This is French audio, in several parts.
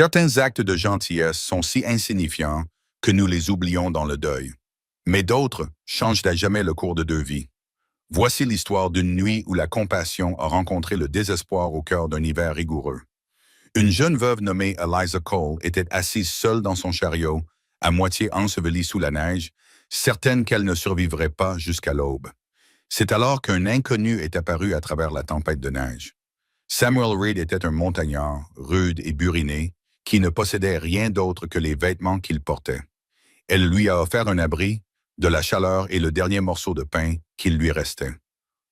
Certains actes de gentillesse sont si insignifiants que nous les oublions dans le deuil. Mais d'autres changent à jamais le cours de deux vies. Voici l'histoire d'une nuit où la compassion a rencontré le désespoir au cœur d'un hiver rigoureux. Une jeune veuve nommée Eliza Cole était assise seule dans son chariot, à moitié ensevelie sous la neige, certaine qu'elle ne survivrait pas jusqu'à l'aube. C'est alors qu'un inconnu est apparu à travers la tempête de neige. Samuel Reed était un montagnard, rude et buriné, qui ne possédait rien d'autre que les vêtements qu'il portait. Elle lui a offert un abri, de la chaleur et le dernier morceau de pain qu'il lui restait.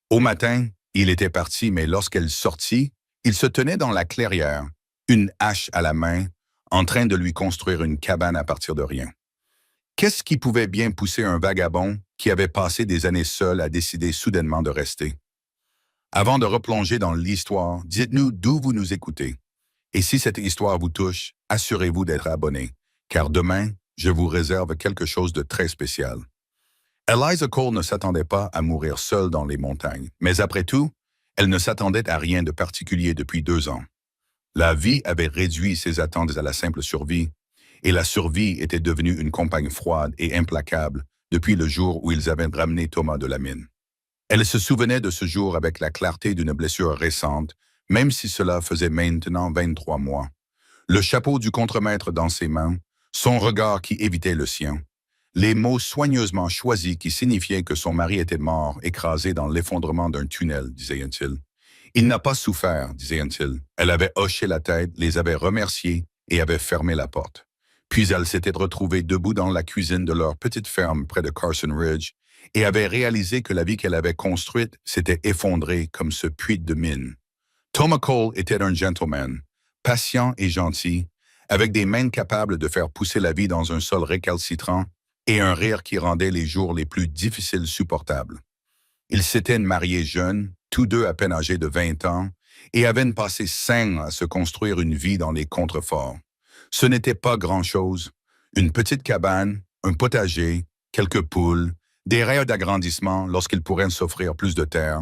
Au matin, il était parti, mais lorsqu'elle sortit, il se tenait dans la clairière, une hache à la main, en train de lui construire une cabane à partir de rien. Qu'est-ce qui pouvait bien pousser un vagabond qui avait passé des années seul à décider soudainement de rester? Avant de replonger dans l'histoire, dites-nous d'où vous nous écoutez. Et si cette histoire vous touche, assurez-vous d'être abonné, car demain, je vous réserve quelque chose de très spécial. Eliza Cole ne s'attendait pas à mourir seule dans les montagnes, mais après tout, elle ne s'attendait à rien de particulier depuis 2 ans. La vie avait réduit ses attentes à la simple survie, et la survie était devenue une compagne froide et implacable depuis le jour où ils avaient ramené Thomas de la mine. Elle se souvenait de ce jour avec la clarté d'une blessure récente, même si cela faisait maintenant 23 mois. Le chapeau du contremaître dans ses mains, son regard qui évitait le sien, les mots soigneusement choisis qui signifiaient que son mari était mort, écrasé dans l'effondrement d'un tunnel, disait-il. Il n'a pas souffert, disait-il. Elle avait hoché la tête, les avait remerciés et avait fermé la porte. Puis elle s'était retrouvée debout dans la cuisine de leur petite ferme près de Carson Ridge et avait réalisé que la vie qu'elle avait construite s'était effondrée comme ce puits de mine. Thomas Cole était un gentleman, patient et gentil, avec des mains capables de faire pousser la vie dans un sol récalcitrant et un rire qui rendait les jours les plus difficiles supportables. Ils s'étaient mariés jeunes, tous deux à peine âgés de 20 ans, et avaient passé 5 ans à se construire une vie dans les contreforts. Ce n'était pas grand-chose, une petite cabane, un potager, quelques poules, des rêves d'agrandissement lorsqu'ils pourraient s'offrir plus de terre,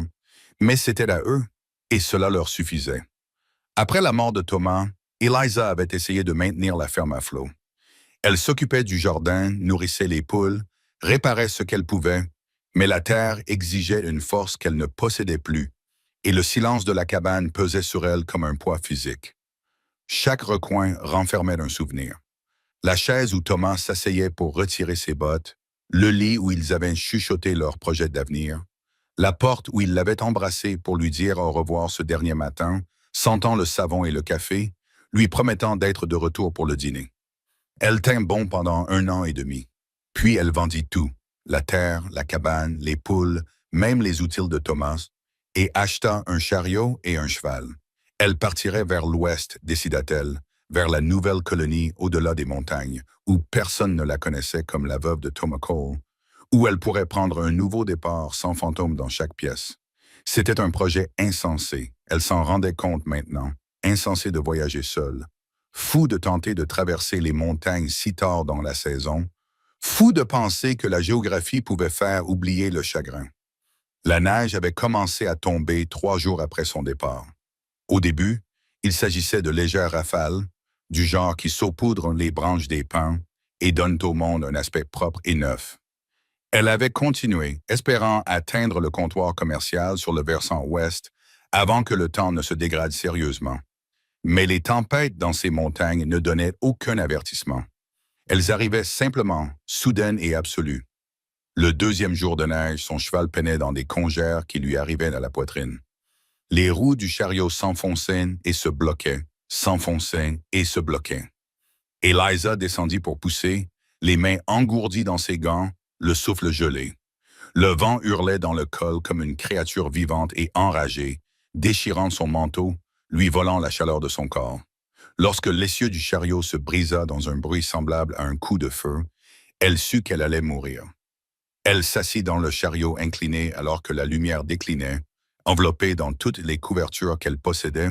mais c'était à eux, et cela leur suffisait. Après la mort de Thomas, Eliza avait essayé de maintenir la ferme à flot. Elle s'occupait du jardin, nourrissait les poules, réparait ce qu'elle pouvait, mais la terre exigeait une force qu'elle ne possédait plus, et le silence de la cabane pesait sur elle comme un poids physique. Chaque recoin renfermait un souvenir. La chaise où Thomas s'asseyait pour retirer ses bottes, le lit où ils avaient chuchoté leur projet d'avenir, la porte où il l'avait embrassée pour lui dire au revoir ce dernier matin, sentant le savon et le café, lui promettant d'être de retour pour le dîner. Elle tint bon pendant 1 an et demi. Puis elle vendit tout, la terre, la cabane, les poules, même les outils de Thomas, et acheta un chariot et un cheval. Elle partirait vers l'ouest, décida-t-elle, vers la nouvelle colonie au-delà des montagnes, où personne ne la connaissait comme la veuve de Thomas Cole, où elle pourrait prendre un nouveau départ sans fantôme dans chaque pièce. C'était un projet insensé, elle s'en rendait compte maintenant, insensé de voyager seule, fou de tenter de traverser les montagnes si tard dans la saison, fou de penser que la géographie pouvait faire oublier le chagrin. La neige avait commencé à tomber 3 jours après son départ. Au début, il s'agissait de légères rafales, du genre qui saupoudrent les branches des pins et donnent au monde un aspect propre et neuf. Elle avait continué, espérant atteindre le comptoir commercial sur le versant ouest avant que le temps ne se dégrade sérieusement. Mais les tempêtes dans ces montagnes ne donnaient aucun avertissement. Elles arrivaient simplement, soudaines et absolues. Le 2e jour de neige, son cheval peinait dans des congères qui lui arrivaient à la poitrine. Les roues du chariot s'enfonçaient et se bloquaient, s'enfonçaient et se bloquaient. Eliza descendit pour pousser, les mains engourdies dans ses gants, le souffle gelé. Le vent hurlait dans le col comme une créature vivante et enragée, déchirant son manteau, lui volant la chaleur de son corps. Lorsque l'essieu du chariot se brisa dans un bruit semblable à un coup de feu, elle sut qu'elle allait mourir. Elle s'assit dans le chariot incliné alors que la lumière déclinait, enveloppée dans toutes les couvertures qu'elle possédait,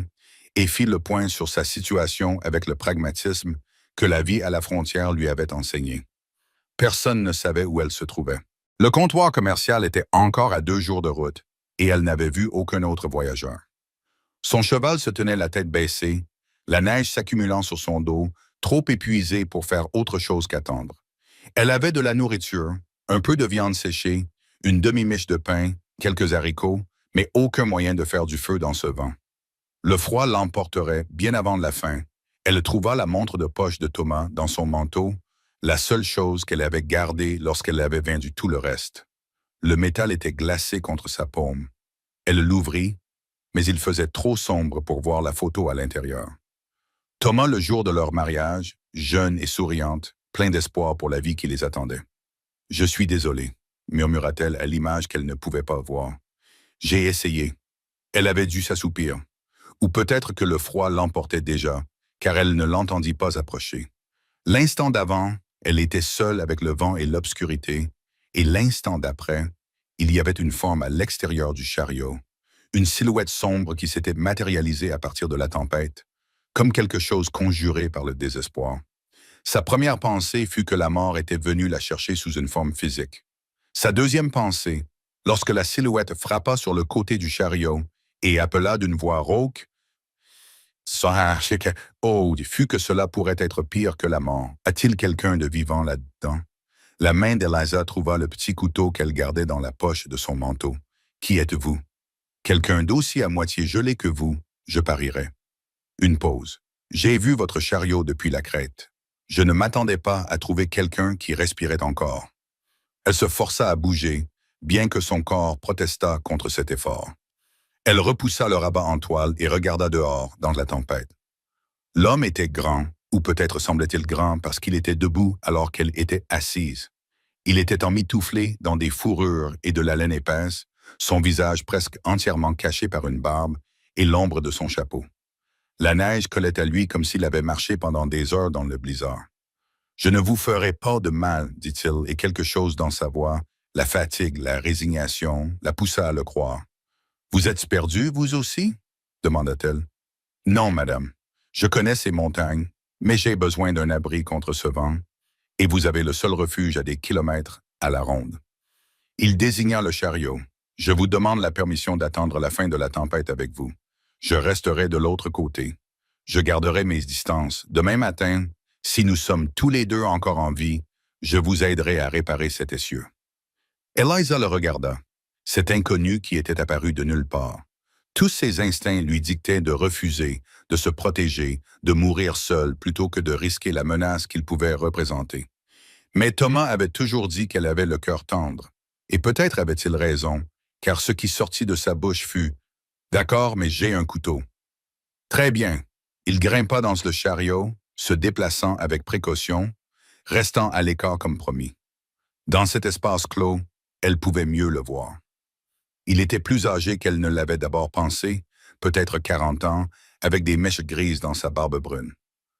et fit le point sur sa situation avec le pragmatisme que la vie à la frontière lui avait enseigné. Personne ne savait où elle se trouvait. Le comptoir commercial était encore à 2 jours de route, et elle n'avait vu aucun autre voyageur. Son cheval se tenait la tête baissée, la neige s'accumulant sur son dos, trop épuisée pour faire autre chose qu'attendre. Elle avait de la nourriture, un peu de viande séchée, une demi-miche de pain, quelques haricots, mais aucun moyen de faire du feu dans ce vent. Le froid l'emporterait bien avant la fin. Elle trouva la montre de poche de Thomas dans son manteau, la seule chose qu'elle avait gardée lorsqu'elle avait vendu tout le reste. Le métal était glacé contre sa paume. Elle l'ouvrit, mais il faisait trop sombre pour voir la photo à l'intérieur. Thomas, le jour de leur mariage, jeune et souriante, plein d'espoir pour la vie qui les attendait. « Je suis désolée », murmura-t-elle à l'image qu'elle ne pouvait pas voir. « J'ai essayé. » Elle avait dû s'assoupir. Ou peut-être que le froid l'emportait déjà, car elle ne l'entendit pas approcher. L'instant d'avant, elle était seule avec le vent et l'obscurité, et l'instant d'après, il y avait une forme à l'extérieur du chariot, une silhouette sombre qui s'était matérialisée à partir de la tempête, comme quelque chose conjuré par le désespoir. Sa première pensée fut que la mort était venue la chercher sous une forme physique. Sa deuxième pensée, lorsque la silhouette frappa sur le côté du chariot et appela d'une voix rauque, « Oh, fut que cela pourrait être pire que la mort. A-t-il quelqu'un de vivant là-dedans? » La main d'Eliza trouva le petit couteau qu'elle gardait dans la poche de son manteau. « Qui êtes-vous? » « Quelqu'un d'aussi à moitié gelé que vous, je parierais. » Une pause. « J'ai vu votre chariot depuis la crête. Je ne m'attendais pas à trouver quelqu'un qui respirait encore. » Elle se força à bouger, bien que son corps protestât contre cet effort. Elle repoussa le rabat en toile et regarda dehors, dans la tempête. L'homme était grand, ou peut-être semblait-il grand parce qu'il était debout alors qu'elle était assise. Il était emmitouflé dans des fourrures et de la laine épaisse, son visage presque entièrement caché par une barbe et l'ombre de son chapeau. La neige collait à lui comme s'il avait marché pendant des heures dans le blizzard. « Je ne vous ferai pas de mal, dit-il, et quelque chose dans sa voix, la fatigue, la résignation, la poussa à le croire. « Vous êtes perdu, vous aussi? » demanda-t-elle. « Non, madame. Je connais ces montagnes, mais j'ai besoin d'un abri contre ce vent, et vous avez le seul refuge à des kilomètres à la ronde. » Il désigna le chariot. « Je vous demande la permission d'attendre la fin de la tempête avec vous. Je resterai de l'autre côté. Je garderai mes distances. Demain matin, si nous sommes tous les deux encore en vie, je vous aiderai à réparer cet essieu. » Eliza le regarda, cet inconnu qui était apparu de nulle part. Tous ses instincts lui dictaient de refuser, de se protéger, de mourir seul plutôt que de risquer la menace qu'il pouvait représenter. Mais Thomas avait toujours dit qu'elle avait le cœur tendre. Et peut-être avait-il raison, car ce qui sortit de sa bouche fut « D'accord, mais j'ai un couteau. » Très bien. Il grimpa dans le chariot, se déplaçant avec précaution, restant à l'écart comme promis. Dans cet espace clos, elle pouvait mieux le voir. Il était plus âgé qu'elle ne l'avait d'abord pensé, peut-être 40 ans, avec des mèches grises dans sa barbe brune.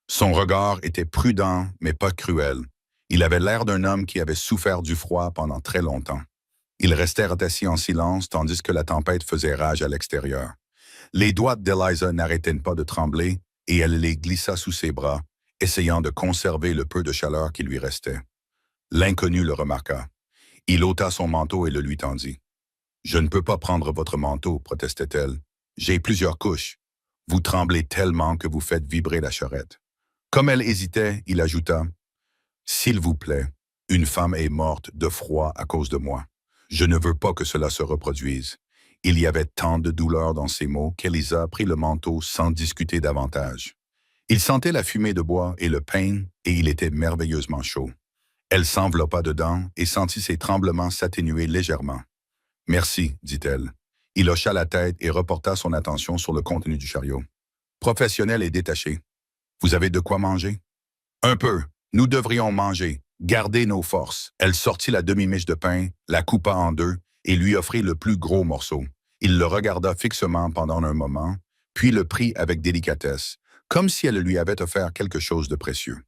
Son regard était prudent, mais pas cruel. Il avait l'air d'un homme qui avait souffert du froid pendant très longtemps. Ils restèrent assis en silence tandis que la tempête faisait rage à l'extérieur. Les doigts d'Eliza n'arrêtaient pas de trembler et elle les glissa sous ses bras, essayant de conserver le peu de chaleur qui lui restait. L'inconnu le remarqua. Il ôta son manteau et le lui tendit. « Je ne peux pas prendre votre manteau, protestait-elle. J'ai plusieurs couches. Vous tremblez tellement que vous faites vibrer la charrette. » Comme elle hésitait, il ajouta « S'il vous plaît, une femme est morte de froid à cause de moi. Je ne veux pas que cela se reproduise. » Il y avait tant de douleur dans ces mots qu'Eliza prit le manteau sans discuter davantage. Il sentait la fumée de bois et le pain, et il était merveilleusement chaud. Elle s'enveloppa dedans et sentit ses tremblements s'atténuer légèrement. « Merci, dit-elle. » Il hocha la tête et reporta son attention sur le contenu du chariot. « Professionnel et détaché. Vous avez de quoi manger? »« Un peu. Nous devrions manger. Garder nos forces. » Elle sortit la demi-miche de pain, la coupa en deux et lui offrit le plus gros morceau. Il le regarda fixement pendant un moment, puis le prit avec délicatesse, comme si elle lui avait offert quelque chose de précieux.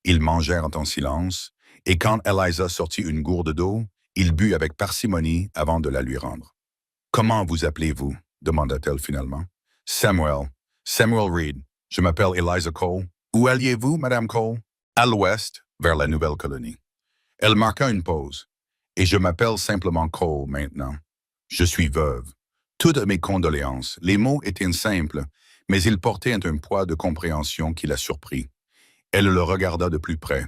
Ils mangèrent en silence, et quand Eliza sortit une gourde d'eau, il but avec parcimonie avant de la lui rendre. « Comment vous appelez-vous? » demanda-t-elle finalement. « Samuel. Samuel Reed. Je m'appelle Eliza Cole. Où alliez-vous, Madame Cole? »« À l'ouest, vers la Nouvelle-Colonie. » Elle marqua une pause. « Et je m'appelle simplement Cole maintenant. Je suis veuve. Toutes mes condoléances. » Les mots étaient simples, mais il portait un poids de compréhension qui la surprit. Elle le regarda de plus près.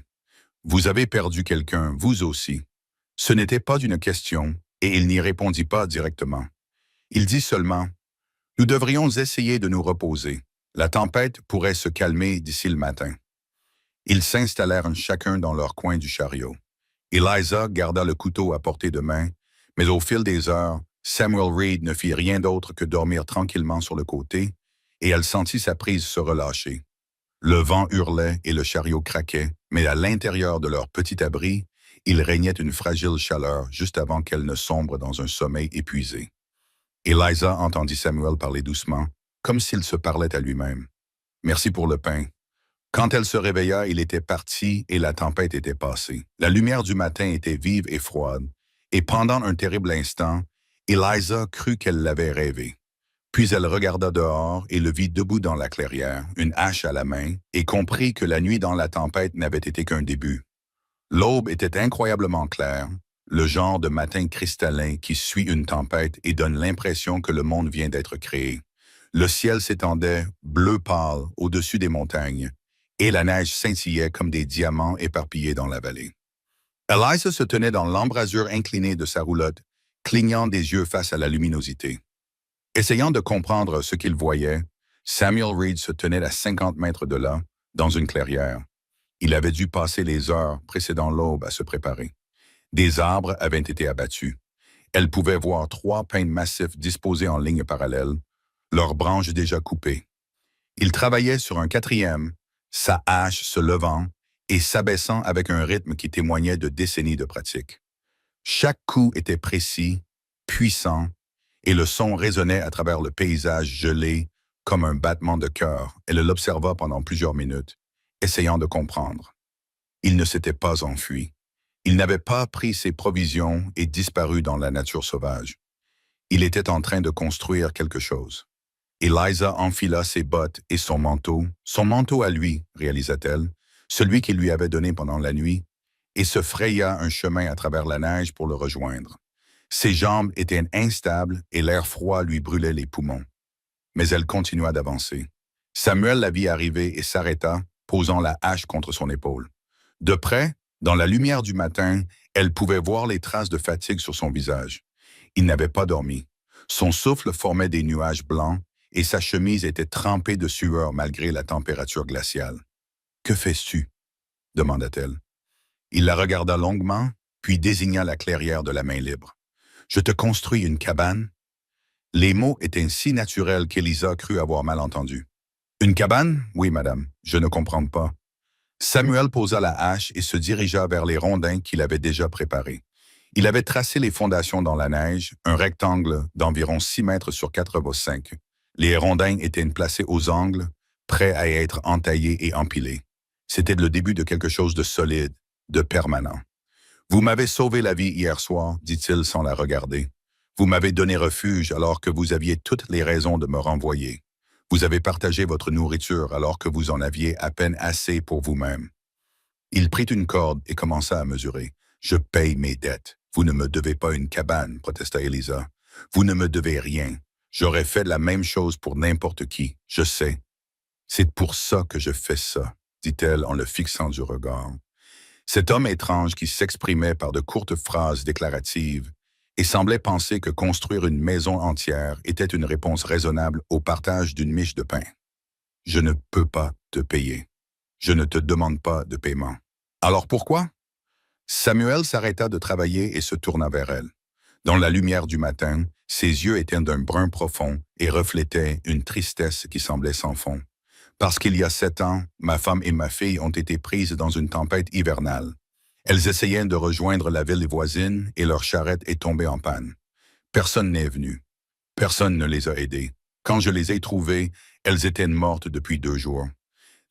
Vous avez perdu quelqu'un, vous aussi. Ce n'était pas une question, et il n'y répondit pas directement. Il dit seulement, nous devrions essayer de nous reposer. La tempête pourrait se calmer d'ici le matin. Ils s'installèrent chacun dans leur coin du chariot. Eliza garda le couteau à portée de main, mais au fil des heures, Samuel Reed ne fit rien d'autre que dormir tranquillement sur le côté, et elle sentit sa prise se relâcher. Le vent hurlait et le chariot craquait, mais à l'intérieur de leur petit abri, il régnait une fragile chaleur juste avant qu'elle ne sombre dans un sommeil épuisé. Eliza entendit Samuel parler doucement, comme s'il se parlait à lui-même. « Merci pour le pain. » Quand elle se réveilla, il était parti et la tempête était passée. La lumière du matin était vive et froide, et pendant un terrible instant, Eliza crut qu'elle l'avait rêvé. Puis elle regarda dehors et le vit debout dans la clairière, une hache à la main, et comprit que la nuit dans la tempête n'avait été qu'un début. L'aube était incroyablement claire, le genre de matin cristallin qui suit une tempête et donne l'impression que le monde vient d'être créé. Le ciel s'étendait, bleu pâle, au-dessus des montagnes, et la neige scintillait comme des diamants éparpillés dans la vallée. Eliza se tenait dans l'embrasure inclinée de sa roulotte, clignant des yeux face à la luminosité. Essayant de comprendre ce qu'il voyait, Samuel Reed se tenait à 50 mètres de là, dans une clairière. Il avait dû passer les heures précédant l'aube à se préparer. Des arbres avaient été abattus. Elle pouvait voir 3 pins massifs disposés en ligne parallèle, leurs branches déjà coupées. Il travaillait sur un 4e, sa hache se levant et s'abaissant avec un rythme qui témoignait de décennies de pratique. Chaque coup était précis, puissant, et le son résonnait à travers le paysage gelé comme un battement de cœur. Elle l'observa pendant plusieurs minutes, essayant de comprendre. Il ne s'était pas enfui. Il n'avait pas pris ses provisions et disparu dans la nature sauvage. Il était en train de construire quelque chose. Eliza enfila ses bottes et son manteau à lui, réalisa-t-elle, celui qu'il lui avait donné pendant la nuit, et se fraya un chemin à travers la neige pour le rejoindre. Ses jambes étaient instables et l'air froid lui brûlait les poumons. Mais elle continua d'avancer. Samuel la vit arriver et s'arrêta, posant la hache contre son épaule. De près, dans la lumière du matin, elle pouvait voir les traces de fatigue sur son visage. Il n'avait pas dormi. Son souffle formait des nuages blancs et sa chemise était trempée de sueur malgré la température glaciale. « Que fais-tu » demanda-t-elle. Il la regarda longuement, puis désigna la clairière de la main libre. « Je te construis une cabane ?» Les mots étaient si naturels qu'Eliza crut avoir mal entendu. « Une cabane? Oui, madame. Je ne comprends pas. » Samuel posa la hache et se dirigea vers les rondins qu'il avait déjà préparés. Il avait tracé les fondations dans la neige, un rectangle d'environ 6 mètres sur 4,5. Les rondins étaient placés aux angles, prêts à être entaillés et empilés. C'était le début de quelque chose de solide, de permanent. « Vous m'avez sauvé la vie hier soir, dit-il sans la regarder. Vous m'avez donné refuge alors que vous aviez toutes les raisons de me renvoyer. Vous avez partagé votre nourriture alors que vous en aviez à peine assez pour vous-même. » Il prit une corde et commença à mesurer. « Je paye mes dettes. Vous ne me devez pas une cabane, protesta Eliza. Vous ne me devez rien. J'aurais fait la même chose pour n'importe qui, je sais. C'est pour ça que je fais ça, dit-elle en le fixant du regard. Cet homme étrange qui s'exprimait par de courtes phrases déclaratives et semblait penser que construire une maison entière était une réponse raisonnable au partage d'une miche de pain. « Je ne peux pas te payer. Je ne te demande pas de paiement. » « Alors pourquoi ?» Samuel s'arrêta de travailler et se tourna vers elle. Dans la lumière du matin, ses yeux étaient d'un brun profond et reflétaient une tristesse qui semblait sans fond. « Parce qu'il y a 7 ans, ma femme et ma fille ont été prises dans une tempête hivernale. Elles essayaient de rejoindre la ville voisine et leur charrette est tombée en panne. Personne n'est venu. Personne ne les a aidées. Quand je les ai trouvées, elles étaient mortes depuis 2 jours. »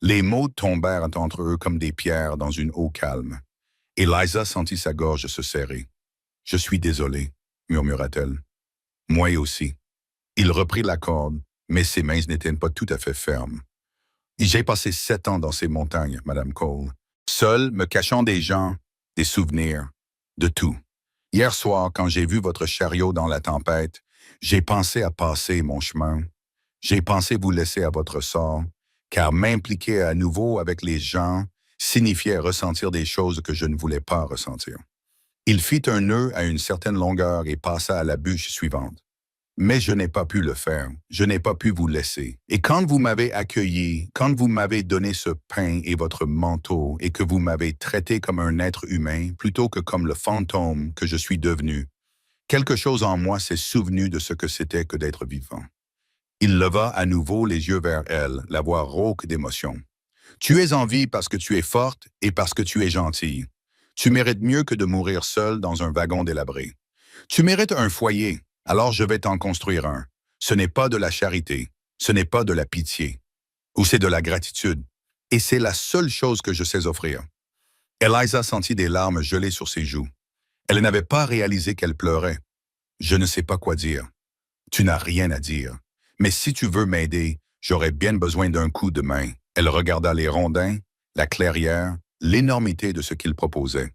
Les mots tombèrent entre eux comme des pierres dans une eau calme. Eliza sentit sa gorge se serrer. « Je suis désolé, » murmura-t-elle. « Moi aussi. » Il reprit la corde, mais ses mains n'étaient pas tout à fait fermes. « J'ai passé 7 ans dans ces montagnes, Madame Cole, seul, me cachant des gens, des souvenirs, de tout. Hier soir, quand j'ai vu votre chariot dans la tempête, j'ai pensé à passer mon chemin. J'ai pensé vous laisser à votre sort, car m'impliquer à nouveau avec les gens signifiait ressentir des choses que je ne voulais pas ressentir. Il fit un nœud à une certaine longueur et passa à la bûche suivante. Mais je n'ai pas pu le faire, je n'ai pas pu vous laisser. Et quand vous m'avez accueilli, quand vous m'avez donné ce pain et votre manteau, et que vous m'avez traité comme un être humain plutôt que comme le fantôme que je suis devenu, quelque chose en moi s'est souvenu de ce que c'était que d'être vivant. Il leva à nouveau les yeux vers elle, la voix rauque d'émotion. Tu es en vie parce que tu es forte et parce que tu es gentille. Tu mérites mieux que de mourir seule dans un wagon délabré. Tu mérites un foyer, alors je vais t'en construire un. Ce n'est pas de la charité, ce n'est pas de la pitié, ou c'est de la gratitude. Et c'est la seule chose que je sais offrir. Eliza sentit des larmes gelées sur ses joues. Elle n'avait pas réalisé qu'elle pleurait. Je ne sais pas quoi dire. Tu n'as rien à dire. Mais si tu veux m'aider, j'aurais bien besoin d'un coup de main. Elle regarda les rondins, la clairière, l'énormité de ce qu'il proposait.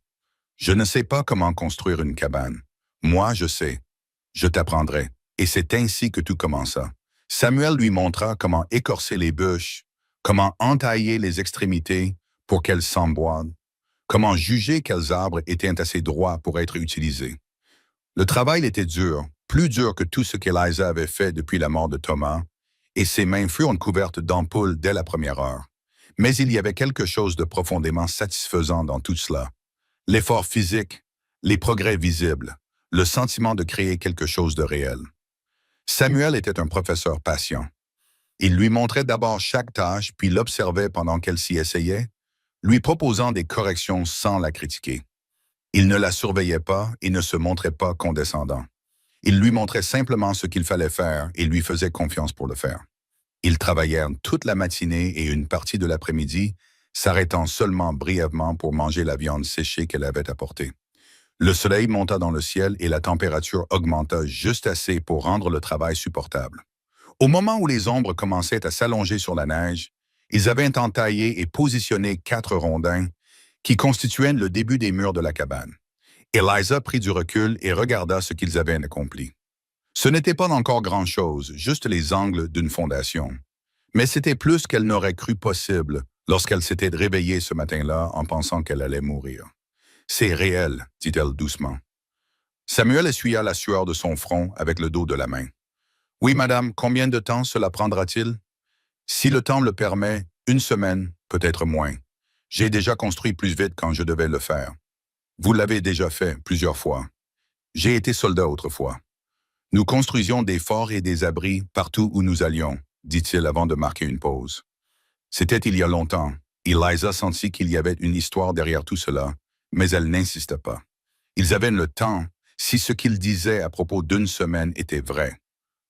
Je ne sais pas comment construire une cabane. Moi, je sais. Je t'apprendrai. Et c'est ainsi que tout commença. Samuel lui montra comment écorcer les bûches, comment entailler les extrémités pour qu'elles s'emboîtent, comment juger quels arbres étaient assez droits pour être utilisés. Le travail était dur, plus dur que tout ce qu'Eliza avait fait depuis la mort de Thomas, et ses mains furent couvertes d'ampoules dès la première heure. Mais il y avait quelque chose de profondément satisfaisant dans tout cela. L'effort physique, les progrès visibles, le sentiment de créer quelque chose de réel. Samuel était un professeur patient. Il lui montrait d'abord chaque tâche, puis l'observait pendant qu'elle s'y essayait, lui proposant des corrections sans la critiquer. Il ne la surveillait pas et ne se montrait pas condescendant. Il lui montrait simplement ce qu'il fallait faire et lui faisait confiance pour le faire. Ils travaillèrent toute la matinée et une partie de l'après-midi, s'arrêtant seulement brièvement pour manger la viande séchée qu'elle avait apportée. Le soleil monta dans le ciel et la température augmenta juste assez pour rendre le travail supportable. Au moment où les ombres commençaient à s'allonger sur la neige, ils avaient entaillé et positionné 4 rondins qui constituaient le début des murs de la cabane. Eliza prit du recul et regarda ce qu'ils avaient accompli. Ce n'était pas encore grand-chose, juste les angles d'une fondation. Mais c'était plus qu'elle n'aurait cru possible lorsqu'elle s'était réveillée ce matin-là en pensant qu'elle allait mourir. « C'est réel », dit-elle doucement. Samuel essuya la sueur de son front avec le dos de la main. « Oui, madame, combien de temps cela prendra-t-il? » « Si le temps le permet, 1 semaine, peut-être moins. J'ai déjà construit plus vite quand je devais le faire. Vous l'avez déjà fait plusieurs fois. J'ai été soldat autrefois. Nous construisions des forts et des abris partout où nous allions, dit-il avant de marquer une pause. C'était il y a longtemps. Eliza sentit qu'il y avait une histoire derrière tout cela, mais elle n'insista pas. Ils avaient le temps, si ce qu'ils disaient à propos d'1 semaine était vrai.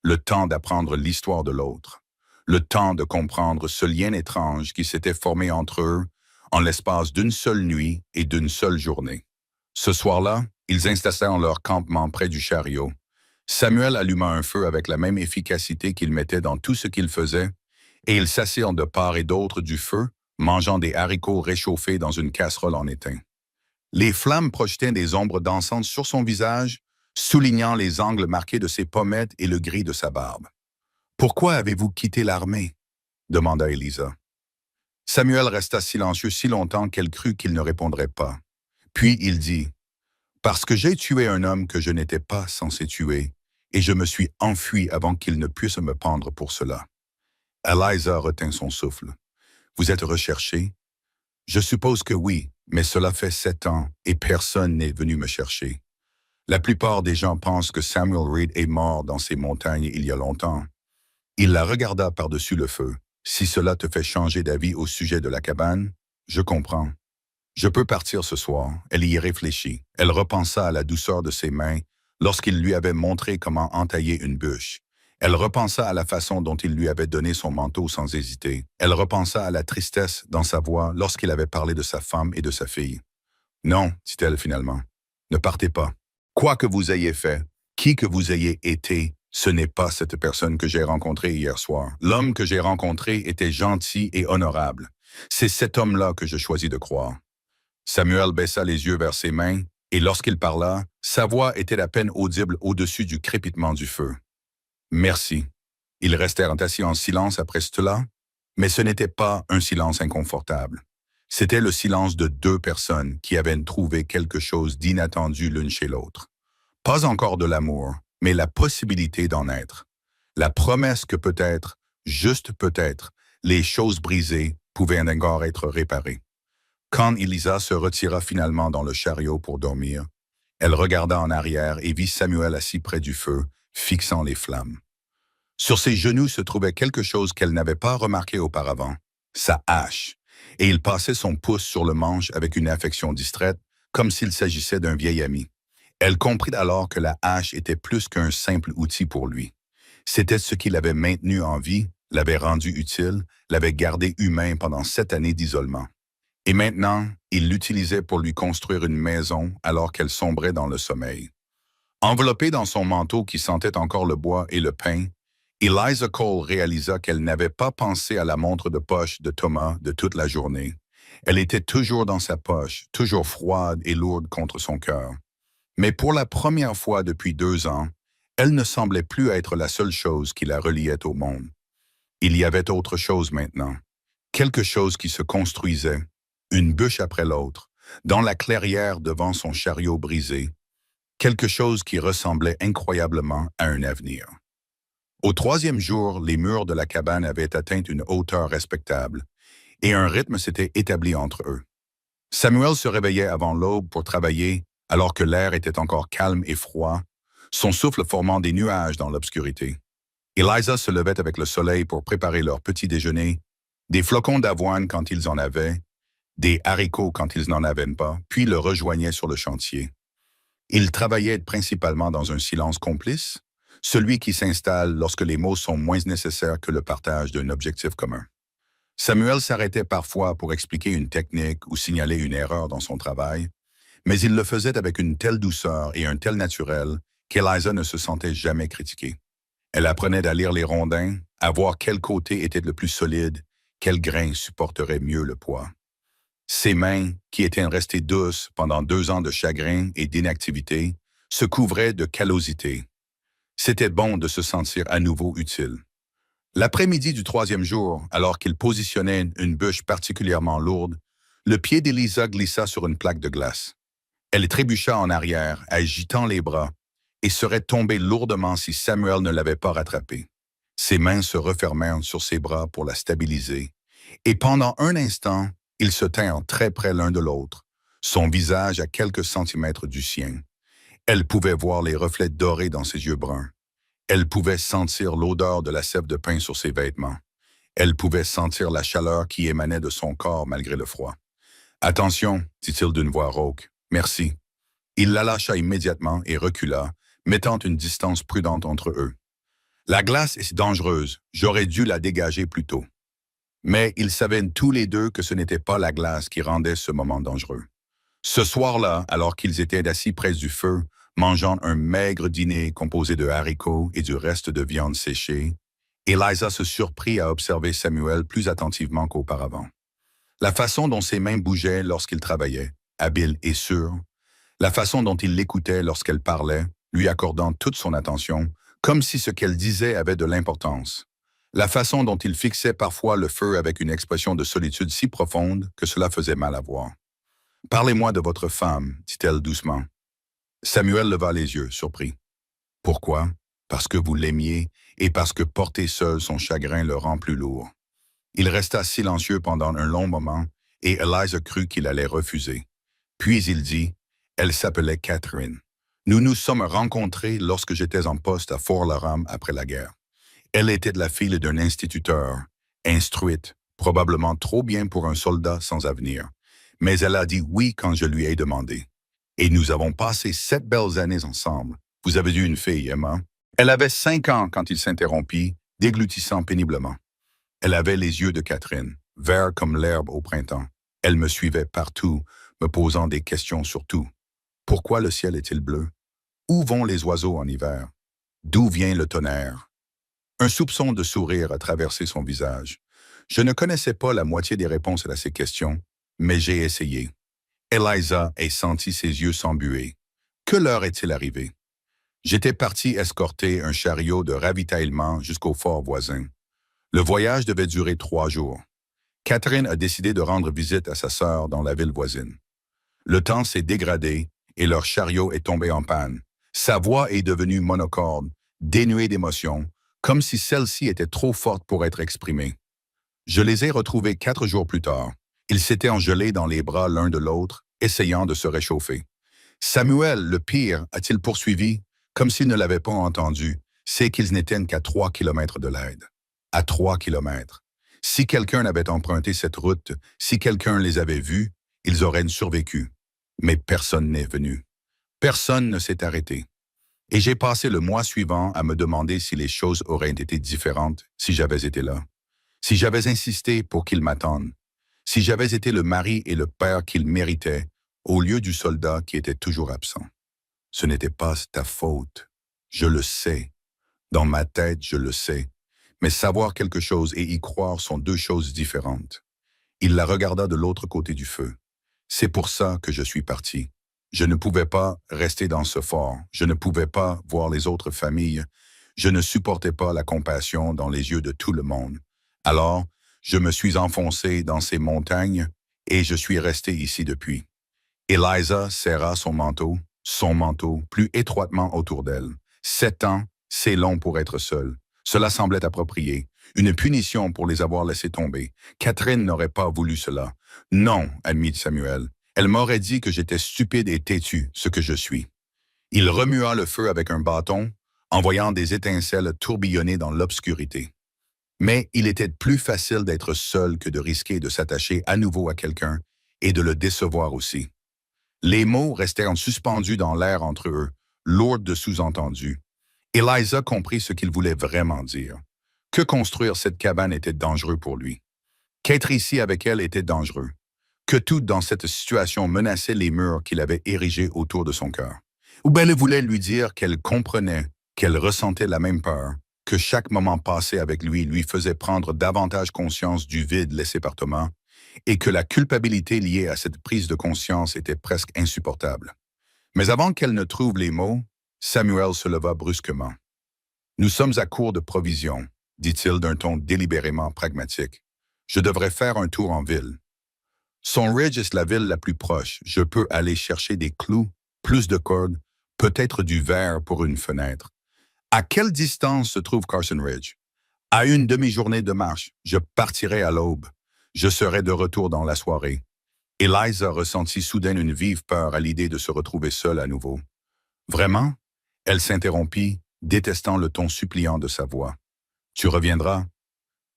Le temps d'apprendre l'histoire de l'autre. Le temps de comprendre ce lien étrange qui s'était formé entre eux en l'espace d'1 seule nuit et d'1 seule journée. Ce soir-là, ils installèrent leur campement près du chariot. Samuel alluma un feu avec la même efficacité qu'il mettait dans tout ce qu'il faisait, et ils s'assirent de part et d'autre du feu, mangeant des haricots réchauffés dans une casserole en étain. Les flammes projetaient des ombres dansantes sur son visage, soulignant les angles marqués de ses pommettes et le gris de sa barbe. « Pourquoi avez-vous quitté l'armée » demanda Eliza. Samuel resta silencieux si longtemps qu'elle crut qu'il ne répondrait pas. Puis il dit, « Parce que j'ai tué un homme que je n'étais pas censé tuer, et je me suis enfui avant qu'il ne puisse me pendre pour cela. » Eliza retint son souffle. « Vous êtes recherché? » « Je suppose que oui, mais cela fait 7 ans et personne n'est venu me chercher. La plupart des gens pensent que Samuel Reed est mort dans ces montagnes il y a longtemps. » Il la regarda par-dessus le feu. « Si cela te fait changer d'avis au sujet de la cabane, je comprends. Je peux partir ce soir. » Elle y réfléchit. Elle repensa à la douceur de ses mains lorsqu'il lui avait montré comment entailler une bûche. Elle repensa à la façon dont il lui avait donné son manteau sans hésiter. Elle repensa à la tristesse dans sa voix lorsqu'il avait parlé de sa femme et de sa fille. « Non, dit-elle finalement, ne partez pas. Quoi que vous ayez fait, qui que vous ayez été, ce n'est pas cette personne que j'ai rencontrée hier soir. L'homme que j'ai rencontré était gentil et honorable. C'est cet homme-là que je choisis de croire. » Samuel baissa les yeux vers ses mains, et lorsqu'il parla, sa voix était à peine audible au-dessus du crépitement du feu. « Merci. Ils restèrent assis en silence après cela, mais ce n'était pas un silence inconfortable. C'était le silence de deux personnes qui avaient trouvé quelque chose d'inattendu l'une chez l'autre. Pas encore de l'amour, mais la possibilité d'en être. La promesse que peut-être, juste peut-être, les choses brisées pouvaient encore être réparées. Quand Elisa se retira finalement dans le chariot pour dormir, elle regarda en arrière et vit Samuel assis près du feu, fixant les flammes. Sur ses genoux se trouvait quelque chose qu'elle n'avait pas remarqué auparavant, sa hache, et il passait son pouce sur le manche avec une affection distraite, comme s'il s'agissait d'un vieil ami. Elle comprit alors que la hache était plus qu'un simple outil pour lui. C'était ce qui l'avait maintenu en vie, l'avait rendu utile, l'avait gardé humain pendant 7 années d'isolement. Et maintenant, il l'utilisait pour lui construire une maison alors qu'elle sombrait dans le sommeil. Enveloppée dans son manteau qui sentait encore le bois et le pain, Eliza Cole réalisa qu'elle n'avait pas pensé à la montre de poche de Thomas de toute la journée. Elle était toujours dans sa poche, toujours froide et lourde contre son cœur. Mais pour la première fois depuis 2 ans, elle ne semblait plus être la seule chose qui la reliait au monde. Il y avait autre chose maintenant, quelque chose qui se construisait, une bûche après l'autre, dans la clairière devant son chariot brisé, quelque chose qui ressemblait incroyablement à un avenir. Au 3e jour, les murs de la cabane avaient atteint une hauteur respectable, et un rythme s'était établi entre eux. Samuel se réveillait avant l'aube pour travailler, alors que l'air était encore calme et froid, son souffle formant des nuages dans l'obscurité. Eliza se levait avec le soleil pour préparer leur petit déjeuner, des flocons d'avoine quand ils en avaient, des haricots quand ils n'en avaient pas, puis le rejoignait sur le chantier. Ils travaillaient principalement dans un silence complice, celui qui s'installe lorsque les mots sont moins nécessaires que le partage d'un objectif commun. Samuel s'arrêtait parfois pour expliquer une technique ou signaler une erreur dans son travail, mais il le faisait avec une telle douceur et un tel naturel qu'Eliza ne se sentait jamais critiquée. Elle apprenait à lire les rondins, à voir quel côté était le plus solide, quel grain supporterait mieux le poids. Ses mains, qui étaient restées douces pendant 2 ans de chagrin et d'inactivité, se couvraient de callosité. C'était bon de se sentir à nouveau utile. L'après-midi du 3e jour, alors qu'il positionnait une bûche particulièrement lourde, le pied d'Elisa glissa sur une plaque de glace. Elle trébucha en arrière, agitant les bras, et serait tombée lourdement si Samuel ne l'avait pas rattrapée. Ses mains se refermèrent sur ses bras pour la stabiliser, et pendant un instant, ils se tinrent très près l'un de l'autre, son visage à quelques centimètres du sien. Elle pouvait voir les reflets dorés dans ses yeux bruns. Elle pouvait sentir l'odeur de la sève de pain sur ses vêtements. Elle pouvait sentir la chaleur qui émanait de son corps malgré le froid. « Attention, dit-il d'une voix rauque. Merci. » Il la lâcha immédiatement et recula, mettant une distance prudente entre eux. « La glace est dangereuse. J'aurais dû la dégager plus tôt. » Mais ils savaient tous les deux que ce n'était pas la glace qui rendait ce moment dangereux. Ce soir-là, alors qu'ils étaient assis près du feu, mangeant un maigre dîner composé de haricots et du reste de viande séchée, Eliza se surprit à observer Samuel plus attentivement qu'auparavant. La façon dont ses mains bougeaient lorsqu'il travaillait, habile et sûr, la façon dont il l'écoutait lorsqu'elle parlait, lui accordant toute son attention, comme si ce qu'elle disait avait de l'importance. La façon dont il fixait parfois le feu avec une expression de solitude si profonde que cela faisait mal à voir. « Parlez-moi de votre femme, dit-elle doucement. Samuel leva les yeux, surpris. « Pourquoi? Parce que vous l'aimiez et parce que porter seul son chagrin le rend plus lourd. » Il resta silencieux pendant un long moment et Eliza crut qu'il allait refuser. Puis il dit, « Elle s'appelait Catherine. Nous nous sommes rencontrés lorsque j'étais en poste à Fort-Laram après la guerre. Elle était la fille d'un instituteur, instruite, probablement trop bien pour un soldat sans avenir. Mais elle a dit oui quand je lui ai demandé. Et nous avons passé 7 belles années ensemble. Vous avez eu une fille, Emma. Elle avait 5 ans quand il s'interrompit, déglutissant péniblement. Elle avait les yeux de Catherine, verts comme l'herbe au printemps. Elle me suivait partout, me posant des questions sur tout. Pourquoi le ciel est-il bleu? Où vont les oiseaux en hiver? D'où vient le tonnerre? Un soupçon de sourire a traversé son visage. Je ne connaissais pas la moitié des réponses à ces questions, mais j'ai essayé. Eliza ait senti ses yeux s'embuer. Que leur est-il arrivé? J'étais parti escorter un chariot de ravitaillement jusqu'au fort voisin. Le voyage devait durer 3 jours. Catherine a décidé de rendre visite à sa sœur dans la ville voisine. Le temps s'est dégradé et leur chariot est tombé en panne. Sa voix est devenue monocorde, dénuée d'émotion, comme si celle-ci était trop forte pour être exprimée. Je les ai retrouvés 4 jours plus tard. Ils s'étaient engelés dans les bras l'un de l'autre, essayant de se réchauffer. Samuel, le pire, a-t-il poursuivi, comme s'il ne l'avait pas entendu, c'est qu'ils n'étaient qu'à 3 kilomètres de l'aide. À 3 kilomètres. Si quelqu'un avait emprunté cette route, si quelqu'un les avait vus, ils auraient survécu. Mais personne n'est venu. Personne ne s'est arrêté. Et j'ai passé le mois suivant à me demander si les choses auraient été différentes si j'avais été là. Si j'avais insisté pour qu'ils m'attendent. Si j'avais été le mari et le père qu'ils méritaient, au lieu du soldat qui était toujours absent. Ce n'était pas ta faute. Je le sais. Dans ma tête, je le sais. Mais savoir quelque chose et y croire sont deux choses différentes. Il la regarda de l'autre côté du feu. C'est pour ça que je suis parti. Je ne pouvais pas rester dans ce fort. Je ne pouvais pas voir les autres familles. Je ne supportais pas la compassion dans les yeux de tout le monde. Alors, je me suis enfoncé dans ces montagnes et je suis resté ici depuis. Eliza serra son manteau, plus étroitement autour d'elle. 7 ans, c'est long pour être seule. Cela semblait approprié. Une punition pour les avoir laissés tomber. Catherine n'aurait pas voulu cela. Non, admit Samuel. Elle m'aurait dit que j'étais stupide et têtu, ce que je suis. Il remua le feu avec un bâton, envoyant des étincelles tourbillonner dans l'obscurité. Mais il était plus facile d'être seul que de risquer de s'attacher à nouveau à quelqu'un et de le décevoir aussi. Les mots restèrent suspendus dans l'air entre eux, lourds de sous-entendus. Eliza comprit ce qu'il voulait vraiment dire. Que construire cette cabane était dangereux pour lui. Qu'être ici avec elle était dangereux. Que tout dans cette situation menaçait les murs qu'il avait érigés autour de son cœur. Ou bien elle voulait lui dire qu'elle comprenait, qu'elle ressentait la même peur, que chaque moment passé avec lui faisait prendre davantage conscience du vide laissé par Thomas, et que la culpabilité liée à cette prise de conscience était presque insupportable. Mais avant qu'elle ne trouve les mots, Samuel se leva brusquement. « Nous sommes à court de provisions, dit-il d'un ton délibérément pragmatique. Je devrais faire un tour en ville. Son Ridge est la ville la plus proche. Je peux aller chercher des clous, plus de cordes, peut-être du verre pour une fenêtre. À quelle distance se trouve Carson Ridge? À une demi-journée de marche. Je partirai à l'aube. Je serai de retour dans la soirée. » Eliza ressentit soudain une vive peur à l'idée de se retrouver seule à nouveau. « Vraiment? » Elle s'interrompit, détestant le ton suppliant de sa voix. « Tu reviendras? »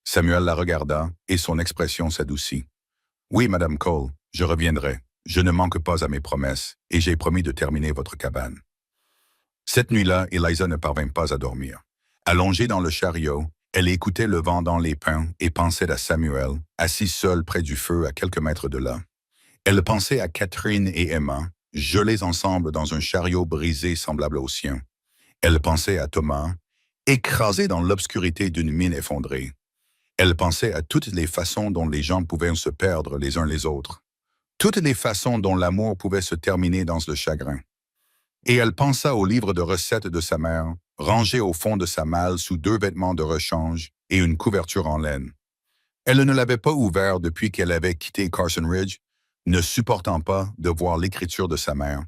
Samuel la regarda et son expression s'adoucit. « Oui, Madame Cole, je reviendrai. Je ne manque pas à mes promesses et j'ai promis de terminer votre cabane. » Cette nuit-là, Eliza ne parvint pas à dormir. Allongée dans le chariot, elle écoutait le vent dans les pins et pensait à Samuel, assis seul près du feu à quelques mètres de là. Elle pensait à Catherine et Emma, gelées ensemble dans un chariot brisé semblable au sien. Elle pensait à Thomas, écrasé dans l'obscurité d'une mine effondrée. Elle pensait à toutes les façons dont les gens pouvaient se perdre les uns les autres. Toutes les façons dont l'amour pouvait se terminer dans le chagrin. Et elle pensa au livre de recettes de sa mère, rangé au fond de sa malle sous 2 vêtements de rechange et une couverture en laine. Elle ne l'avait pas ouvert depuis qu'elle avait quitté Carson Ridge, ne supportant pas de voir l'écriture de sa mère,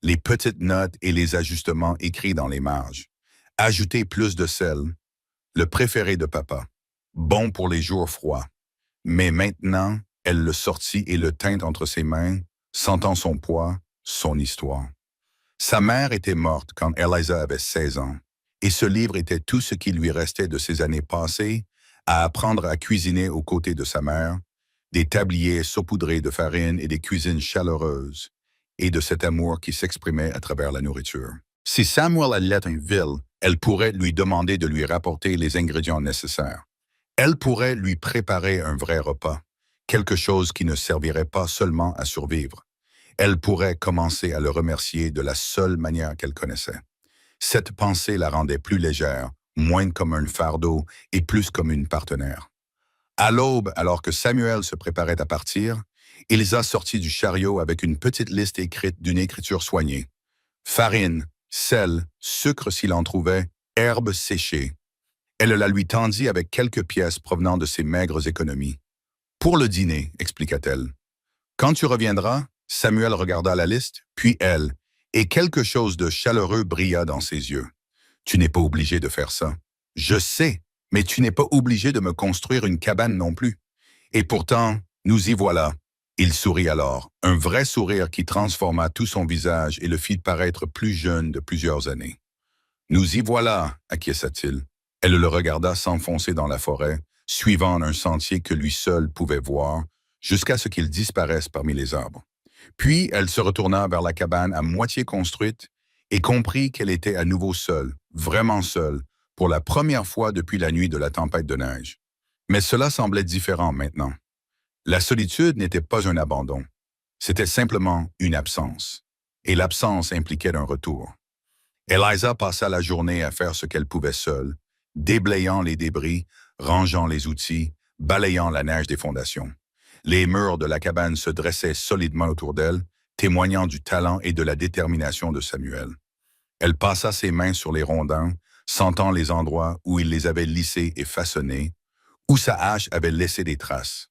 les petites notes et les ajustements écrits dans les marges. Ajouter plus de sel, le préféré de papa, bon pour les jours froids. Mais maintenant, elle le sortit et le tint entre ses mains, sentant son poids, son histoire. Sa mère était morte quand Eliza avait 16 ans, et ce livre était tout ce qui lui restait de ses années passées à apprendre à cuisiner aux côtés de sa mère, des tabliers saupoudrés de farine et des cuisines chaleureuses, et de cet amour qui s'exprimait à travers la nourriture. Si Samuel allait en ville, elle pourrait lui demander de lui rapporter les ingrédients nécessaires. Elle pourrait lui préparer un vrai repas, quelque chose qui ne servirait pas seulement à survivre. Elle pourrait commencer à le remercier de la seule manière qu'elle connaissait. Cette pensée la rendait plus légère, moins comme un fardeau et plus comme une partenaire. À l'aube, alors que Samuel se préparait à partir, Eliza sortit du chariot avec une petite liste écrite d'une écriture soignée. Farine, sel, sucre s'il en trouvait, herbes séchées. Elle la lui tendit avec quelques pièces provenant de ses maigres économies. Pour le dîner, expliqua-t-elle. Quand tu reviendras, Samuel regarda la liste, puis elle, et quelque chose de chaleureux brilla dans ses yeux. Tu n'es pas obligé de faire ça. Je sais, mais tu n'es pas obligé de me construire une cabane non plus. Et pourtant, nous y voilà. Il sourit alors, un vrai sourire qui transforma tout son visage et le fit paraître plus jeune de plusieurs années. Nous y voilà, acquiesça-t-il. Elle le regarda s'enfoncer dans la forêt, suivant un sentier que lui seul pouvait voir, jusqu'à ce qu'il disparaisse parmi les arbres. Puis elle se retourna vers la cabane à moitié construite et comprit qu'elle était à nouveau seule, vraiment seule, pour la première fois depuis la nuit de la tempête de neige. Mais cela semblait différent maintenant. La solitude n'était pas un abandon, c'était simplement une absence. Et l'absence impliquait un retour. Eliza passa la journée à faire ce qu'elle pouvait seule, déblayant les débris, rangeant les outils, balayant la neige des fondations. Les murs de la cabane se dressaient solidement autour d'elle, témoignant du talent et de la détermination de Samuel. Elle passa ses mains sur les rondins, sentant les endroits où il les avait lissés et façonnés, où sa hache avait laissé des traces.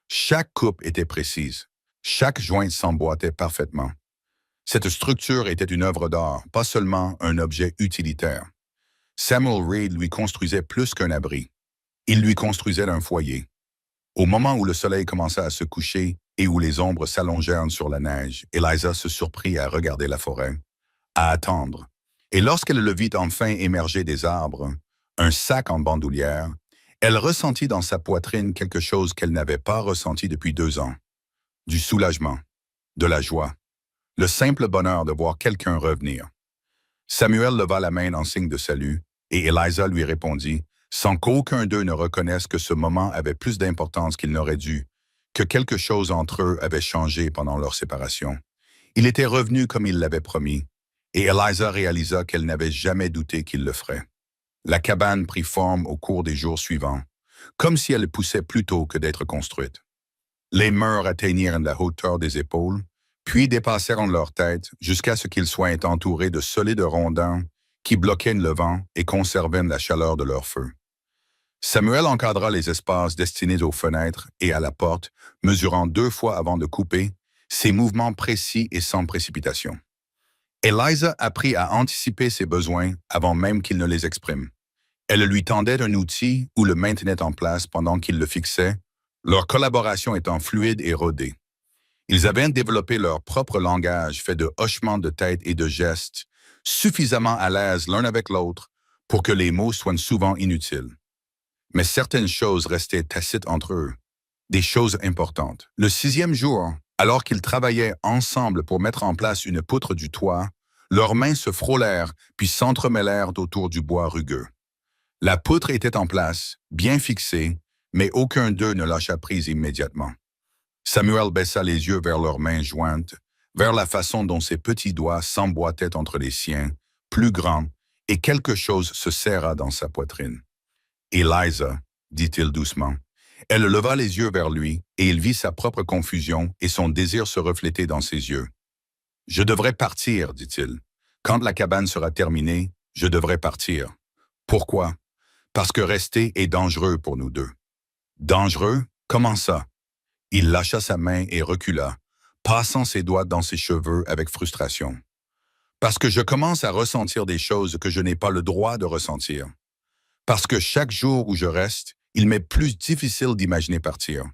Chaque coupe était précise, chaque joint s'emboîtait parfaitement. Cette structure était une œuvre d'art, pas seulement un objet utilitaire. Samuel Reed lui construisait plus qu'un abri. Il lui construisait un foyer. Au moment où le soleil commença à se coucher et où les ombres s'allongèrent sur la neige, Eliza se surprit à regarder la forêt, à attendre. Et lorsqu'elle le vit enfin émerger des arbres, un sac en bandoulière, elle ressentit dans sa poitrine quelque chose qu'elle n'avait pas ressenti depuis 2 ans. Du soulagement, de la joie, le simple bonheur de voir quelqu'un revenir. Samuel leva la main en signe de salut, et Eliza lui répondit, sans qu'aucun d'eux ne reconnaisse que ce moment avait plus d'importance qu'il n'aurait dû, que quelque chose entre eux avait changé pendant leur séparation. Il était revenu comme il l'avait promis, et Eliza réalisa qu'elle n'avait jamais douté qu'il le ferait. La cabane prit forme au cours des jours suivants, comme si elle poussait plus tôt que d'être construite. Les murs atteignirent la hauteur des épaules, puis dépassèrent leur tête jusqu'à ce qu'ils soient entourés de solides rondins qui bloquaient le vent et conservaient la chaleur de leur feu. Samuel encadra les espaces destinés aux fenêtres et à la porte, mesurant 2 fois avant de couper, ses mouvements précis et sans précipitation. Eliza apprit à anticiper ses besoins avant même qu'il ne les exprime. Elle lui tendait un outil ou le maintenait en place pendant qu'il le fixait, leur collaboration étant fluide et rodée. Ils avaient développé leur propre langage fait de hochements de tête et de gestes, suffisamment à l'aise l'un avec l'autre pour que les mots soient souvent inutiles. Mais certaines choses restaient tacites entre eux, des choses importantes. Le 6e jour, alors qu'ils travaillaient ensemble pour mettre en place une poutre du toit, leurs mains se frôlèrent puis s'entremêlèrent autour du bois rugueux. La poutre était en place, bien fixée, mais aucun d'eux ne lâcha prise immédiatement. Samuel baissa les yeux vers leurs mains jointes, vers la façon dont ses petits doigts s'emboîtaient entre les siens, plus grands, et quelque chose se serra dans sa poitrine. « Eliza, dit-il doucement. » Elle leva les yeux vers lui, et il vit sa propre confusion et son désir se refléter dans ses yeux. « Je devrais partir, dit-il. Quand la cabane sera terminée, je devrais partir. Pourquoi? Parce que rester est dangereux pour nous deux. » Dangereux? Comment ça? Il lâcha sa main et recula, passant ses doigts dans ses cheveux avec frustration. Parce que je commence à ressentir des choses que je n'ai pas le droit de ressentir. Parce que chaque jour où je reste, il m'est plus difficile d'imaginer partir.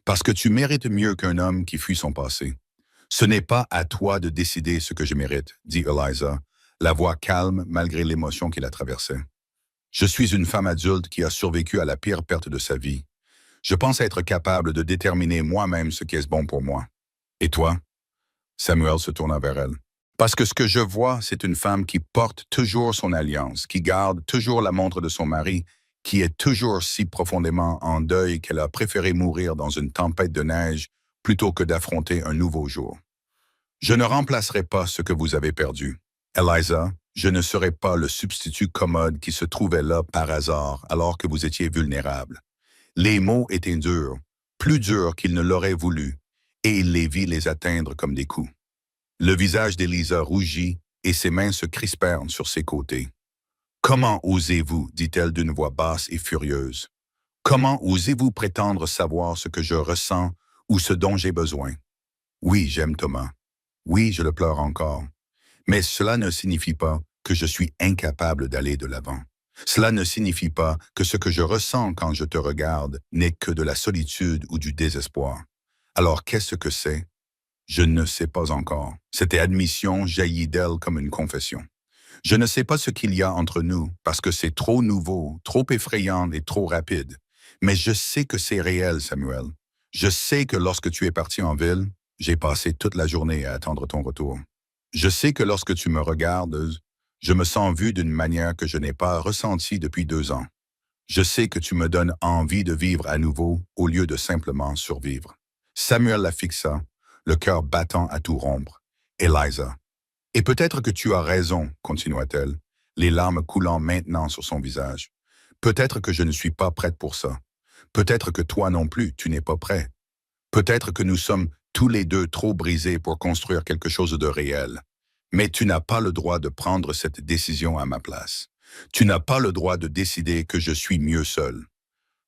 Parce que tu mérites mieux qu'un homme qui fuit son passé. Ce n'est pas à toi de décider ce que je mérite, dit Eliza, la voix calme malgré l'émotion qui la traversait. Je suis une femme adulte qui a survécu à la pire perte de sa vie. Je pense être capable de déterminer moi-même ce qui est bon pour moi. Et toi? Samuel se tourna vers elle. Parce que ce que je vois, c'est une femme qui porte toujours son alliance, qui garde toujours la montre de son mari, qui est toujours si profondément en deuil qu'elle a préféré mourir dans une tempête de neige plutôt que d'affronter un nouveau jour. Je ne remplacerai pas ce que vous avez perdu. Eliza, je ne serai pas le substitut commode qui se trouvait là par hasard alors que vous étiez vulnérable. Les mots étaient durs, plus durs qu'il ne l'aurait voulu, et il les vit les atteindre comme des coups. Le visage d'Eliza rougit et ses mains se crispèrent sur ses côtés. « Comment osez-vous, dit-elle d'une voix basse et furieuse. Comment osez-vous prétendre savoir ce que je ressens ou ce dont j'ai besoin? Oui, j'aime Thomas. Oui, je le pleure encore. Mais cela ne signifie pas que je suis incapable d'aller de l'avant. Cela ne signifie pas que ce que je ressens quand je te regarde n'est que de la solitude ou du désespoir. Alors qu'est-ce que c'est? Je ne sais pas encore. Cette admission jaillit d'elle comme une confession. Je ne sais pas ce qu'il y a entre nous, parce que c'est trop nouveau, trop effrayant et trop rapide. Mais je sais que c'est réel, Samuel. Je sais que lorsque tu es parti en ville, j'ai passé toute la journée à attendre ton retour. Je sais que lorsque tu me regardes, je me sens vu d'une manière que je n'ai pas ressentie depuis 2 ans. Je sais que tu me donnes envie de vivre à nouveau au lieu de simplement survivre. Samuel la fixa, le cœur battant à tout rompre. Eliza. Et peut-être que tu as raison, continua-t-elle, les larmes coulant maintenant sur son visage. Peut-être que je ne suis pas prête pour ça. Peut-être que toi non plus, tu n'es pas prêt. Peut-être que nous sommes tous les deux trop brisés pour construire quelque chose de réel. Mais tu n'as pas le droit de prendre cette décision à ma place. Tu n'as pas le droit de décider que je suis mieux seul.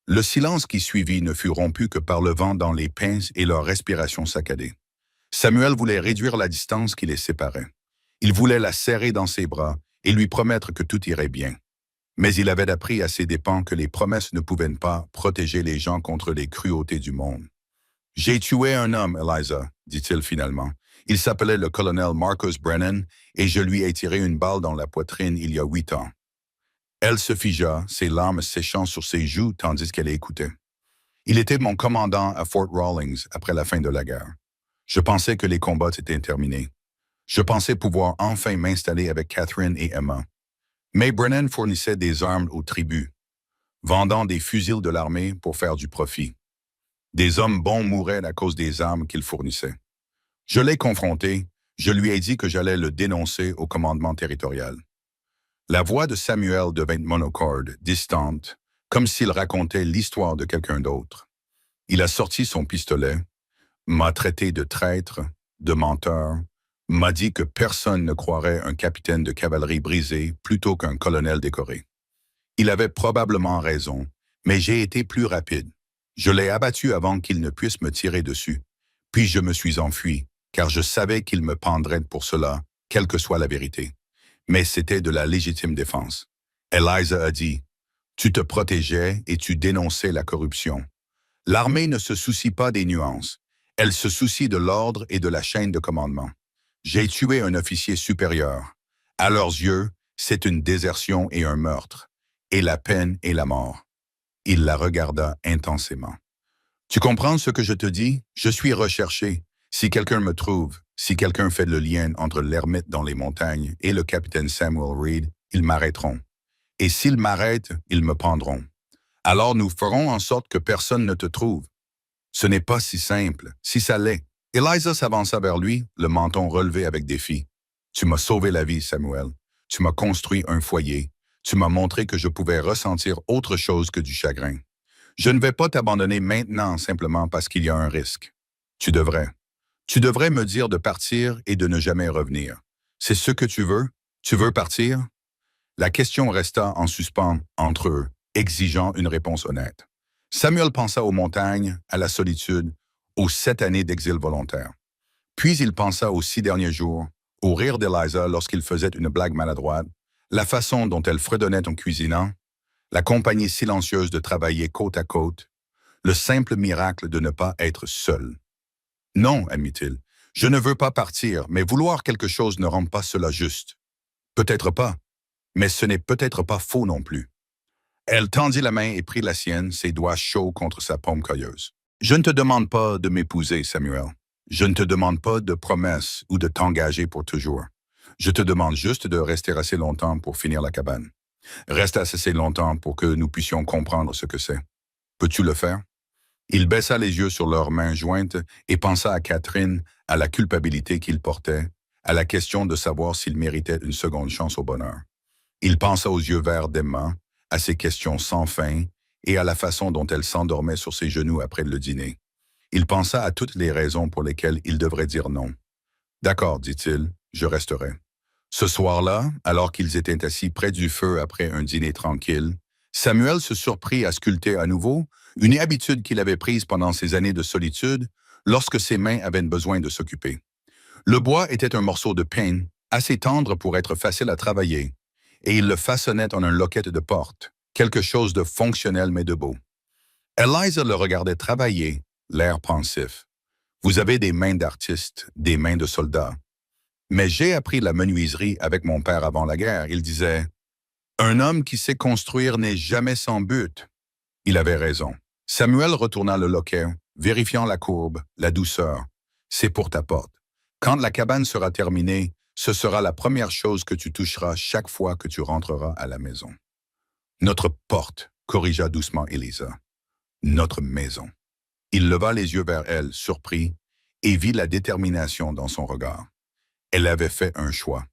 Le silence qui suivit ne fut rompu que par le vent dans les pins et leur respiration saccadée. Samuel voulait réduire la distance qui les séparait. Il voulait la serrer dans ses bras et lui promettre que tout irait bien. Mais il avait appris à ses dépens que les promesses ne pouvaient pas protéger les gens contre les cruautés du monde. « J'ai tué un homme, Eliza, dit-il finalement. Il s'appelait le colonel Marcus Brennan et je lui ai tiré une balle dans la poitrine il y a 8 ans. » Elle se figea, ses larmes séchant sur ses joues tandis qu'elle écoutait. « Il était mon commandant à Fort Rawlings après la fin de la guerre. Je pensais que les combats étaient terminés. Je pensais pouvoir enfin m'installer avec Catherine et Emma. Mais Brennan fournissait des armes aux tribus, vendant des fusils de l'armée pour faire du profit. Des hommes bons mouraient à cause des armes qu'il fournissait. Je l'ai confronté, je lui ai dit que j'allais le dénoncer au commandement territorial. » La voix de Samuel devint monocorde, distante, comme s'il racontait l'histoire de quelqu'un d'autre. Il a sorti son pistolet, m'a traité de traître, de menteur, m'a dit que personne ne croirait un capitaine de cavalerie brisé plutôt qu'un colonel décoré. Il avait probablement raison, mais j'ai été plus rapide. Je l'ai abattu avant qu'il ne puisse me tirer dessus. Puis je me suis enfui, car je savais qu'il me pendrait pour cela, quelle que soit la vérité. Mais c'était de la légitime défense. Eliza a dit, « Tu te protégeais et tu dénonçais la corruption. L'armée ne se soucie pas des nuances. Elle se soucie de l'ordre et de la chaîne de commandement. J'ai tué un officier supérieur. À leurs yeux, c'est une désertion et un meurtre, et la peine et la mort. » Il la regarda intensément. « Tu comprends ce que je te dis? Je suis recherché. Si quelqu'un me trouve, si quelqu'un fait le lien entre l'ermite dans les montagnes et le capitaine Samuel Reed, ils m'arrêteront. Et s'ils m'arrêtent, ils me pendront. Alors nous ferons en sorte que personne ne te trouve. » Ce n'est pas si simple, si ça l'est. Eliza s'avança vers lui, le menton relevé avec défi. « Tu m'as sauvé la vie, Samuel. Tu m'as construit un foyer. Tu m'as montré que je pouvais ressentir autre chose que du chagrin. Je ne vais pas t'abandonner maintenant simplement parce qu'il y a un risque. Tu devrais. Tu devrais me dire de partir et de ne jamais revenir. C'est ce que tu veux? Tu veux partir? » La question resta en suspens entre eux, exigeant une réponse honnête. Samuel pensa aux montagnes, à la solitude, aux 7 années d'exil volontaire. Puis il pensa aux 6 derniers jours, au rire d'Eliza lorsqu'il faisait une blague maladroite, la façon dont elle fredonnait en cuisinant, la compagnie silencieuse de travailler côte à côte, le simple miracle de ne pas être seul. « Non, admit-il, je ne veux pas partir, mais vouloir quelque chose ne rend pas cela juste. Peut-être pas, mais ce n'est peut-être pas faux non plus. » Elle tendit la main et prit la sienne, ses doigts chauds contre sa paume colleuse. « Je ne te demande pas de m'épouser, Samuel. Je ne te demande pas de promesses ou de t'engager pour toujours. Je te demande juste de rester assez longtemps pour finir la cabane. Reste assez longtemps pour que nous puissions comprendre ce que c'est. Peux-tu le faire? » Il baissa les yeux sur leurs mains jointes et pensa à Catherine, à la culpabilité qu'il portait, à la question de savoir s'il méritait une seconde chance au bonheur. Il pensa aux yeux verts d'Emma, à ses questions sans fin et à la façon dont elle s'endormait sur ses genoux après le dîner. Il pensa à toutes les raisons pour lesquelles il devrait dire non. « D'accord, dit-il, je resterai. Ce soir-là, alors qu'ils étaient assis près du feu après un dîner tranquille, Samuel se surprit à sculpter à nouveau une habitude qu'il avait prise pendant ses années de solitude lorsque ses mains avaient besoin de s'occuper. Le bois était un morceau de pin, assez tendre pour être facile à travailler, et il le façonnait en un loquet de porte, quelque chose de fonctionnel mais de beau. Eliza le regardait travailler, l'air pensif. Vous avez des mains d'artiste, des mains de soldat. Mais j'ai appris la menuiserie avec mon père avant la guerre. Il disait, un homme qui sait construire n'est jamais sans but. Il avait raison. Samuel retourna le loquet, vérifiant la courbe, la douceur. C'est pour ta porte. Quand la cabane sera terminée, ce sera la première chose que tu toucheras chaque fois que tu rentreras à la maison. Notre porte, corrigea doucement Eliza. Notre maison. Il leva les yeux vers elle, surpris, et vit la détermination dans son regard. Elle avait fait un choix.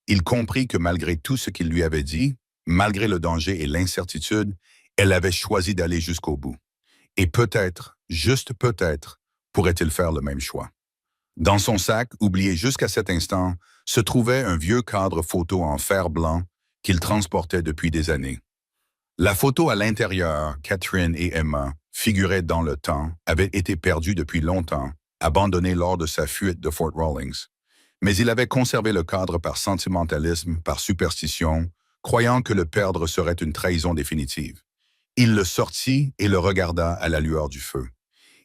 Il comprit que malgré tout ce qu'il lui avait dit, malgré le danger et l'incertitude, elle avait choisi d'aller jusqu'au bout. Et peut-être, juste peut-être, pourrait-il faire le même choix. Dans son sac, oublié jusqu'à cet instant, se trouvait un vieux cadre photo en fer blanc qu'il transportait depuis des années. La photo à l'intérieur, Catherine et Emma, figuraient dans le temps, avait été perdue depuis longtemps, abandonnée lors de sa fuite de Fort Rawlings. Mais il avait conservé le cadre par sentimentalisme, par superstition, croyant que le perdre serait une trahison définitive. Il le sortit et le regarda à la lueur du feu.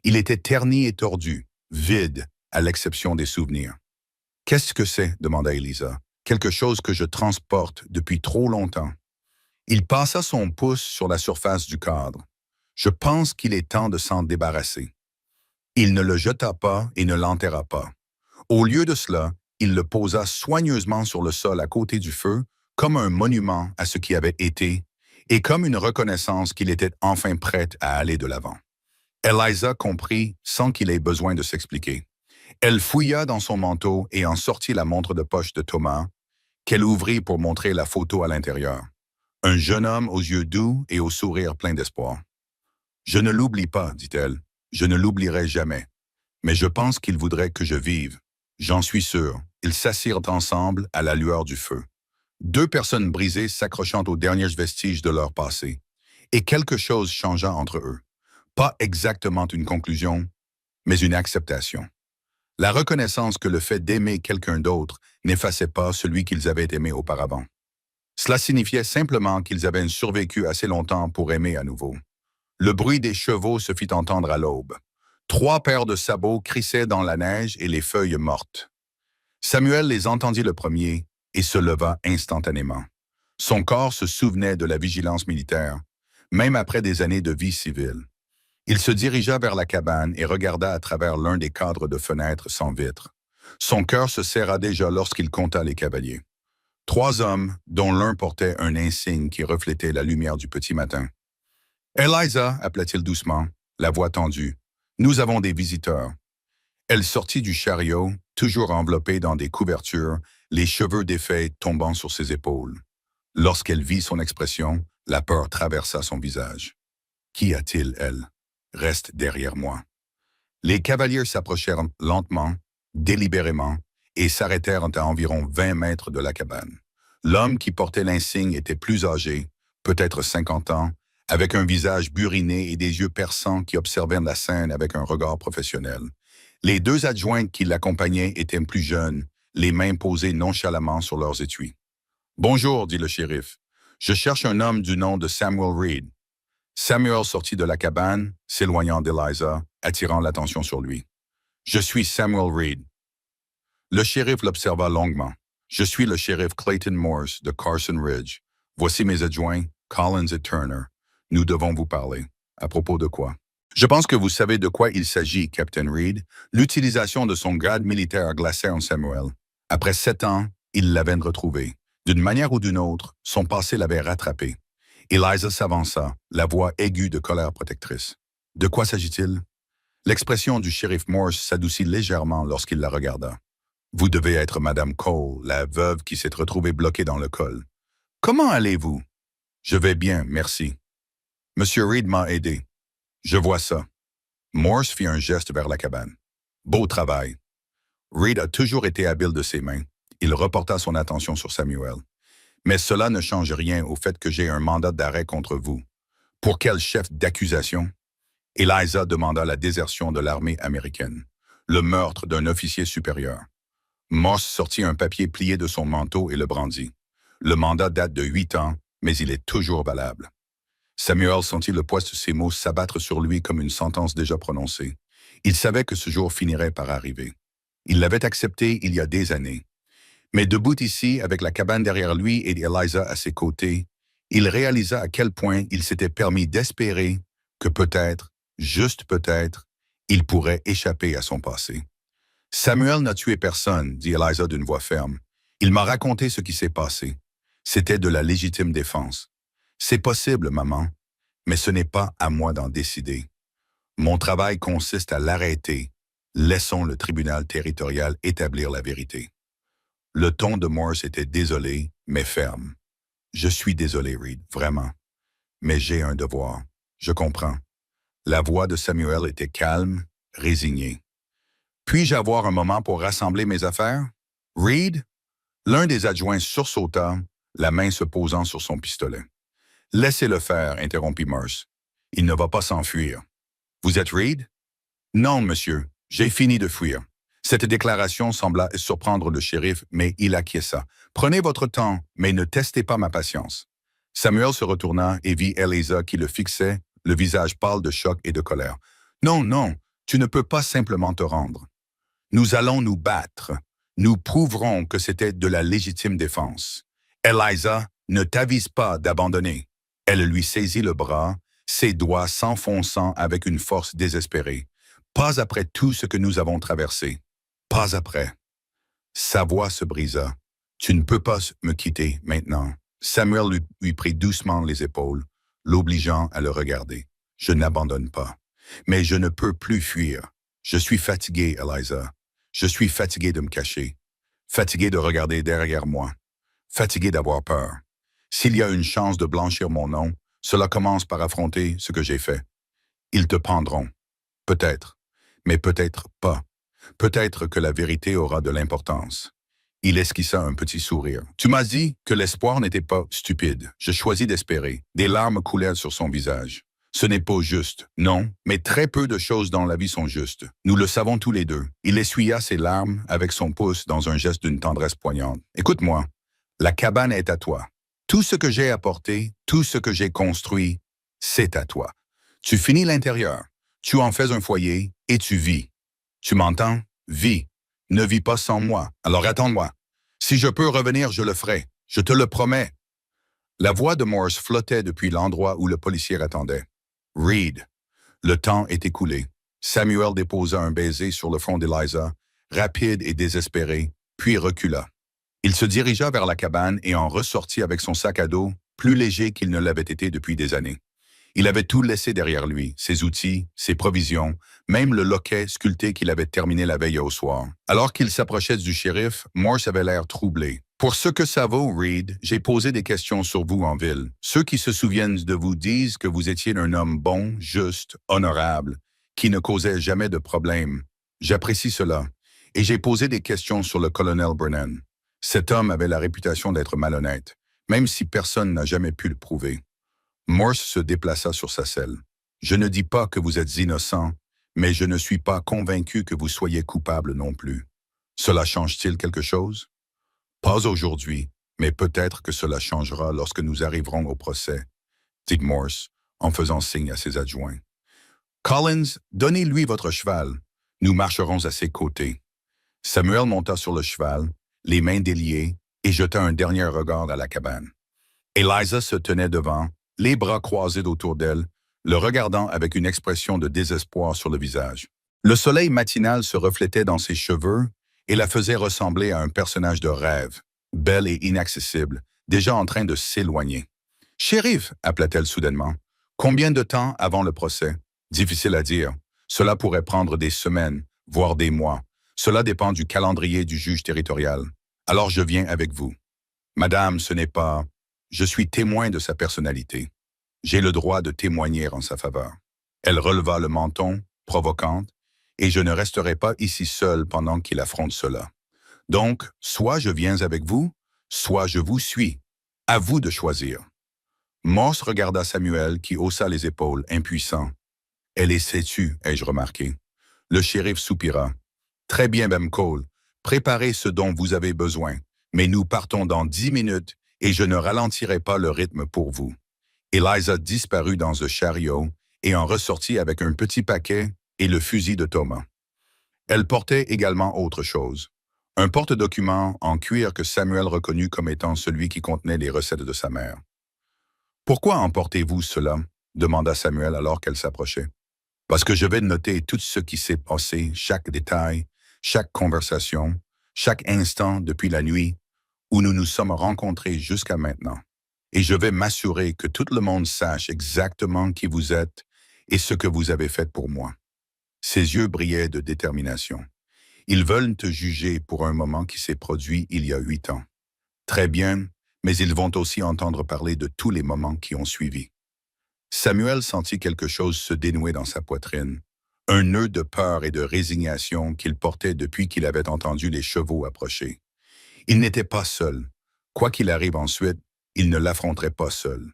Il était terni et tordu, vide, à l'exception des souvenirs. « Qu'est-ce que c'est » demanda Eliza. « Quelque chose que je transporte depuis trop longtemps. » Il passa son pouce sur la surface du cadre. « Je pense qu'il est temps de s'en débarrasser. » Il ne le jeta pas et ne l'enterra pas. Au lieu de cela, il le posa soigneusement sur le sol à côté du feu, comme un monument à ce qui avait été, et comme une reconnaissance qu'il était enfin prêt à aller de l'avant. Eliza comprit sans qu'il ait besoin de s'expliquer. Elle fouilla dans son manteau et en sortit la montre de poche de Thomas, qu'elle ouvrit pour montrer la photo à l'intérieur. Un jeune homme aux yeux doux et au sourire plein d'espoir. « Je ne l'oublie pas, dit-elle. Je ne l'oublierai jamais. Mais je pense qu'il voudrait que je vive. J'en suis sûr. » Ils s'assirent ensemble à la lueur du feu. Deux personnes brisées s'accrochant aux derniers vestiges de leur passé. Et quelque chose changea entre eux. Pas exactement une conclusion, mais une acceptation. La reconnaissance que le fait d'aimer quelqu'un d'autre n'effaçait pas celui qu'ils avaient aimé auparavant. Cela signifiait simplement qu'ils avaient survécu assez longtemps pour aimer à nouveau. Le bruit des chevaux se fit entendre à l'aube. 3 paires de sabots crissaient dans la neige et les feuilles mortes. Samuel les entendit le premier et se leva instantanément. Son corps se souvenait de la vigilance militaire, même après des années de vie civile. Il se dirigea vers la cabane et regarda à travers l'un des cadres de fenêtres sans vitres. Son cœur se serra déjà lorsqu'il compta les cavaliers. 3 hommes, dont l'un portait un insigne qui reflétait la lumière du petit matin. « Eliza » appela-t-il doucement, la voix tendue. « Nous avons des visiteurs. » Elle sortit du chariot, toujours enveloppée dans des couvertures, les cheveux défaits tombant sur ses épaules. Lorsqu'elle vit son expression, la peur traversa son visage. « Qu'y a-t-il, elle? Reste derrière moi. » Les cavaliers s'approchèrent lentement, délibérément, et s'arrêtèrent à environ 20 mètres de la cabane. L'homme qui portait l'insigne était plus âgé, peut-être 50 ans, avec un visage buriné et des yeux perçants qui observaient la scène avec un regard professionnel. Les 2 adjointes qui l'accompagnaient étaient plus jeunes, les mains posées nonchalamment sur leurs étuis. « Bonjour, dit le shérif. Je cherche un homme du nom de Samuel Reed. » Samuel sortit de la cabane, s'éloignant d'Eliza, attirant l'attention sur lui. « Je suis Samuel Reed. » Le shérif l'observa longuement. « Je suis le shérif Clayton Morse de Carson Ridge. Voici mes adjoints, Collins et Turner. Nous devons vous parler. À propos de quoi? » « Je pense que vous savez de quoi il s'agit, Captain Reed. » L'utilisation de son grade militaire glaçait en Samuel. Après 7 ans, il l'avait retrouvé. D'une manière ou d'une autre, son passé l'avait rattrapé. Eliza s'avança, la voix aiguë de colère protectrice. « De quoi s'agit-il? » L'expression du shérif Morse s'adoucit légèrement lorsqu'il la regarda. « Vous devez être Madame Cole, la veuve qui s'est retrouvée bloquée dans le col. Comment allez-vous? »« Je vais bien, merci. »« Monsieur Reed m'a aidé. »« Je vois ça. » Morse fit un geste vers la cabane. « Beau travail. » Reed a toujours été habile de ses mains. Il reporta son attention sur Samuel. Mais cela ne change rien au fait que j'ai un mandat d'arrêt contre vous. Pour quel chef d'accusation? Eliza demanda la désertion de l'armée américaine, le meurtre d'un officier supérieur. Morse sortit un papier plié de son manteau et le brandit. Le mandat date de 8 ans, mais il est toujours valable. Samuel sentit le poids de ces mots s'abattre sur lui comme une sentence déjà prononcée. Il savait que ce jour finirait par arriver. Il l'avait accepté il y a des années. Mais debout ici, avec la cabane derrière lui et Eliza à ses côtés, il réalisa à quel point il s'était permis d'espérer que peut-être, juste peut-être, il pourrait échapper à son passé. « Samuel n'a tué personne, dit Eliza d'une voix ferme. Il m'a raconté ce qui s'est passé. C'était de la légitime défense. C'est possible, maman, mais ce n'est pas à moi d'en décider. Mon travail consiste à l'arrêter. Laissons le tribunal territorial établir la vérité. » Le ton de Morse était désolé, mais ferme. « Je suis désolé, Reed, vraiment. Mais j'ai un devoir. Je comprends. » La voix de Samuel était calme, résignée. « Puis-je avoir un moment pour rassembler mes affaires? » « Reed? » L'un des adjoints sursauta, la main se posant sur son pistolet. « Laissez-le faire, interrompit Morse. Il ne va pas s'enfuir. »« Vous êtes Reed? »« Non, monsieur. J'ai fini de fuir. » Cette déclaration sembla surprendre le shérif, mais il acquiesça. « Prenez votre temps, mais ne testez pas ma patience. » Samuel se retourna et vit Eliza qui le fixait, le visage pâle de choc et de colère. « Non, non, tu ne peux pas simplement te rendre. Nous allons nous battre. Nous prouverons que c'était de la légitime défense. Eliza, ne t'avise pas d'abandonner. » Elle lui saisit le bras, ses doigts s'enfonçant avec une force désespérée. « Pas après tout ce que nous avons traversé. Pas après. » Sa voix se brisa. « Tu ne peux pas me quitter maintenant. » Samuel lui prit doucement les épaules, l'obligeant à le regarder. « Je n'abandonne pas. Mais je ne peux plus fuir. Je suis fatigué, Eliza. Je suis fatigué de me cacher. Fatigué de regarder derrière moi. Fatigué d'avoir peur. S'il y a une chance de blanchir mon nom, cela commence par affronter ce que j'ai fait. Ils te pendront. Peut-être. Mais peut-être pas. Peut-être que la vérité aura de l'importance. » Il esquissa un petit sourire. « Tu m'as dit que l'espoir n'était pas stupide. Je choisis d'espérer. » Des larmes coulèrent sur son visage. « Ce n'est pas juste, non, mais très peu de choses dans la vie sont justes. Nous le savons tous les deux. » Il essuya ses larmes avec son pouce dans un geste d'une tendresse poignante. « Écoute-moi, la cabane est à toi. Tout ce que j'ai apporté, tout ce que j'ai construit, c'est à toi. Tu finis l'intérieur, tu en fais un foyer et tu vis. Tu m'entends? Vis. Ne vis pas sans moi. Alors attends-moi. Si je peux revenir, je le ferai. Je te le promets. » La voix de Morse flottait depuis l'endroit où le policier attendait. « Reed. » Le temps est écoulé. Samuel déposa un baiser sur le front d'Eliza, rapide et désespéré, puis recula. Il se dirigea vers la cabane et en ressortit avec son sac à dos, plus léger qu'il ne l'avait été depuis des années. Il avait tout laissé derrière lui, ses outils, ses provisions, même le loquet sculpté qu'il avait terminé la veille au soir. Alors qu'il s'approchait du shérif, Morse avait l'air troublé. « Pour ce que ça vaut, Reed, j'ai posé des questions sur vous en ville. Ceux qui se souviennent de vous disent que vous étiez un homme bon, juste, honorable, qui ne causait jamais de problème. J'apprécie cela. Et j'ai posé des questions sur le colonel Brennan. Cet homme avait la réputation d'être malhonnête, même si personne n'a jamais pu le prouver. » Morse se déplaça sur sa selle. « Je ne dis pas que vous êtes innocent, mais je ne suis pas convaincu que vous soyez coupable non plus. Cela change-t-il quelque chose? Pas aujourd'hui, mais peut-être que cela changera lorsque nous arriverons au procès, » dit Morse, en faisant signe à ses adjoints. « Collins, donnez-lui votre cheval. Nous marcherons à ses côtés. » Samuel monta sur le cheval, les mains déliées, et jeta un dernier regard à la cabane. Eliza se tenait devant, les bras croisés autour d'elle, le regardant avec une expression de désespoir sur le visage. Le soleil matinal se reflétait dans ses cheveux et la faisait ressembler à un personnage de rêve, belle et inaccessible, déjà en train de s'éloigner. « Shérif » appela-t-elle soudainement. « Combien de temps avant le procès? Difficile à dire. Cela pourrait prendre des semaines, voire des mois. Cela dépend du calendrier du juge territorial. Alors je viens avec vous. Madame, ce n'est pas... Je suis témoin de sa personnalité. J'ai le droit de témoigner en sa faveur. » Elle releva le menton, provocante, « Et je ne resterai pas ici seule pendant qu'il affronte cela. Donc, soit je viens avec vous, soit je vous suis. À vous de choisir. Morse regarda Samuel qui haussa les épaules, impuissant. Elle est sétue, ai-je remarqué. Le shérif soupira. Très bien, Mme Cole. Préparez ce dont vous avez besoin, mais nous partons dans 10 minutes et je ne ralentirai pas le rythme pour vous. Eliza disparut dans le chariot et en ressortit avec un petit paquet et le fusil de Thomas. Elle portait également autre chose. Un porte-document en cuir que Samuel reconnut comme étant celui qui contenait les recettes de sa mère. « Pourquoi emportez-vous cela ?» demanda Samuel alors qu'elle s'approchait. « Parce que je vais noter tout ce qui s'est passé, chaque détail, chaque conversation, chaque instant depuis la nuit où nous nous sommes rencontrés jusqu'à maintenant. Et je vais m'assurer que tout le monde sache exactement qui vous êtes et ce que vous avez fait pour moi. » Ses yeux brillaient de détermination. « Ils veulent te juger pour un moment qui s'est produit il y a 8 ans. Très bien, mais ils vont aussi entendre parler de tous les moments qui ont suivi. » Samuel sentit quelque chose se dénouer dans sa poitrine, un nœud de peur et de résignation qu'il portait depuis qu'il avait entendu les chevaux approcher. Il n'était pas seul. Quoi qu'il arrive ensuite, il ne l'affronterait pas seul.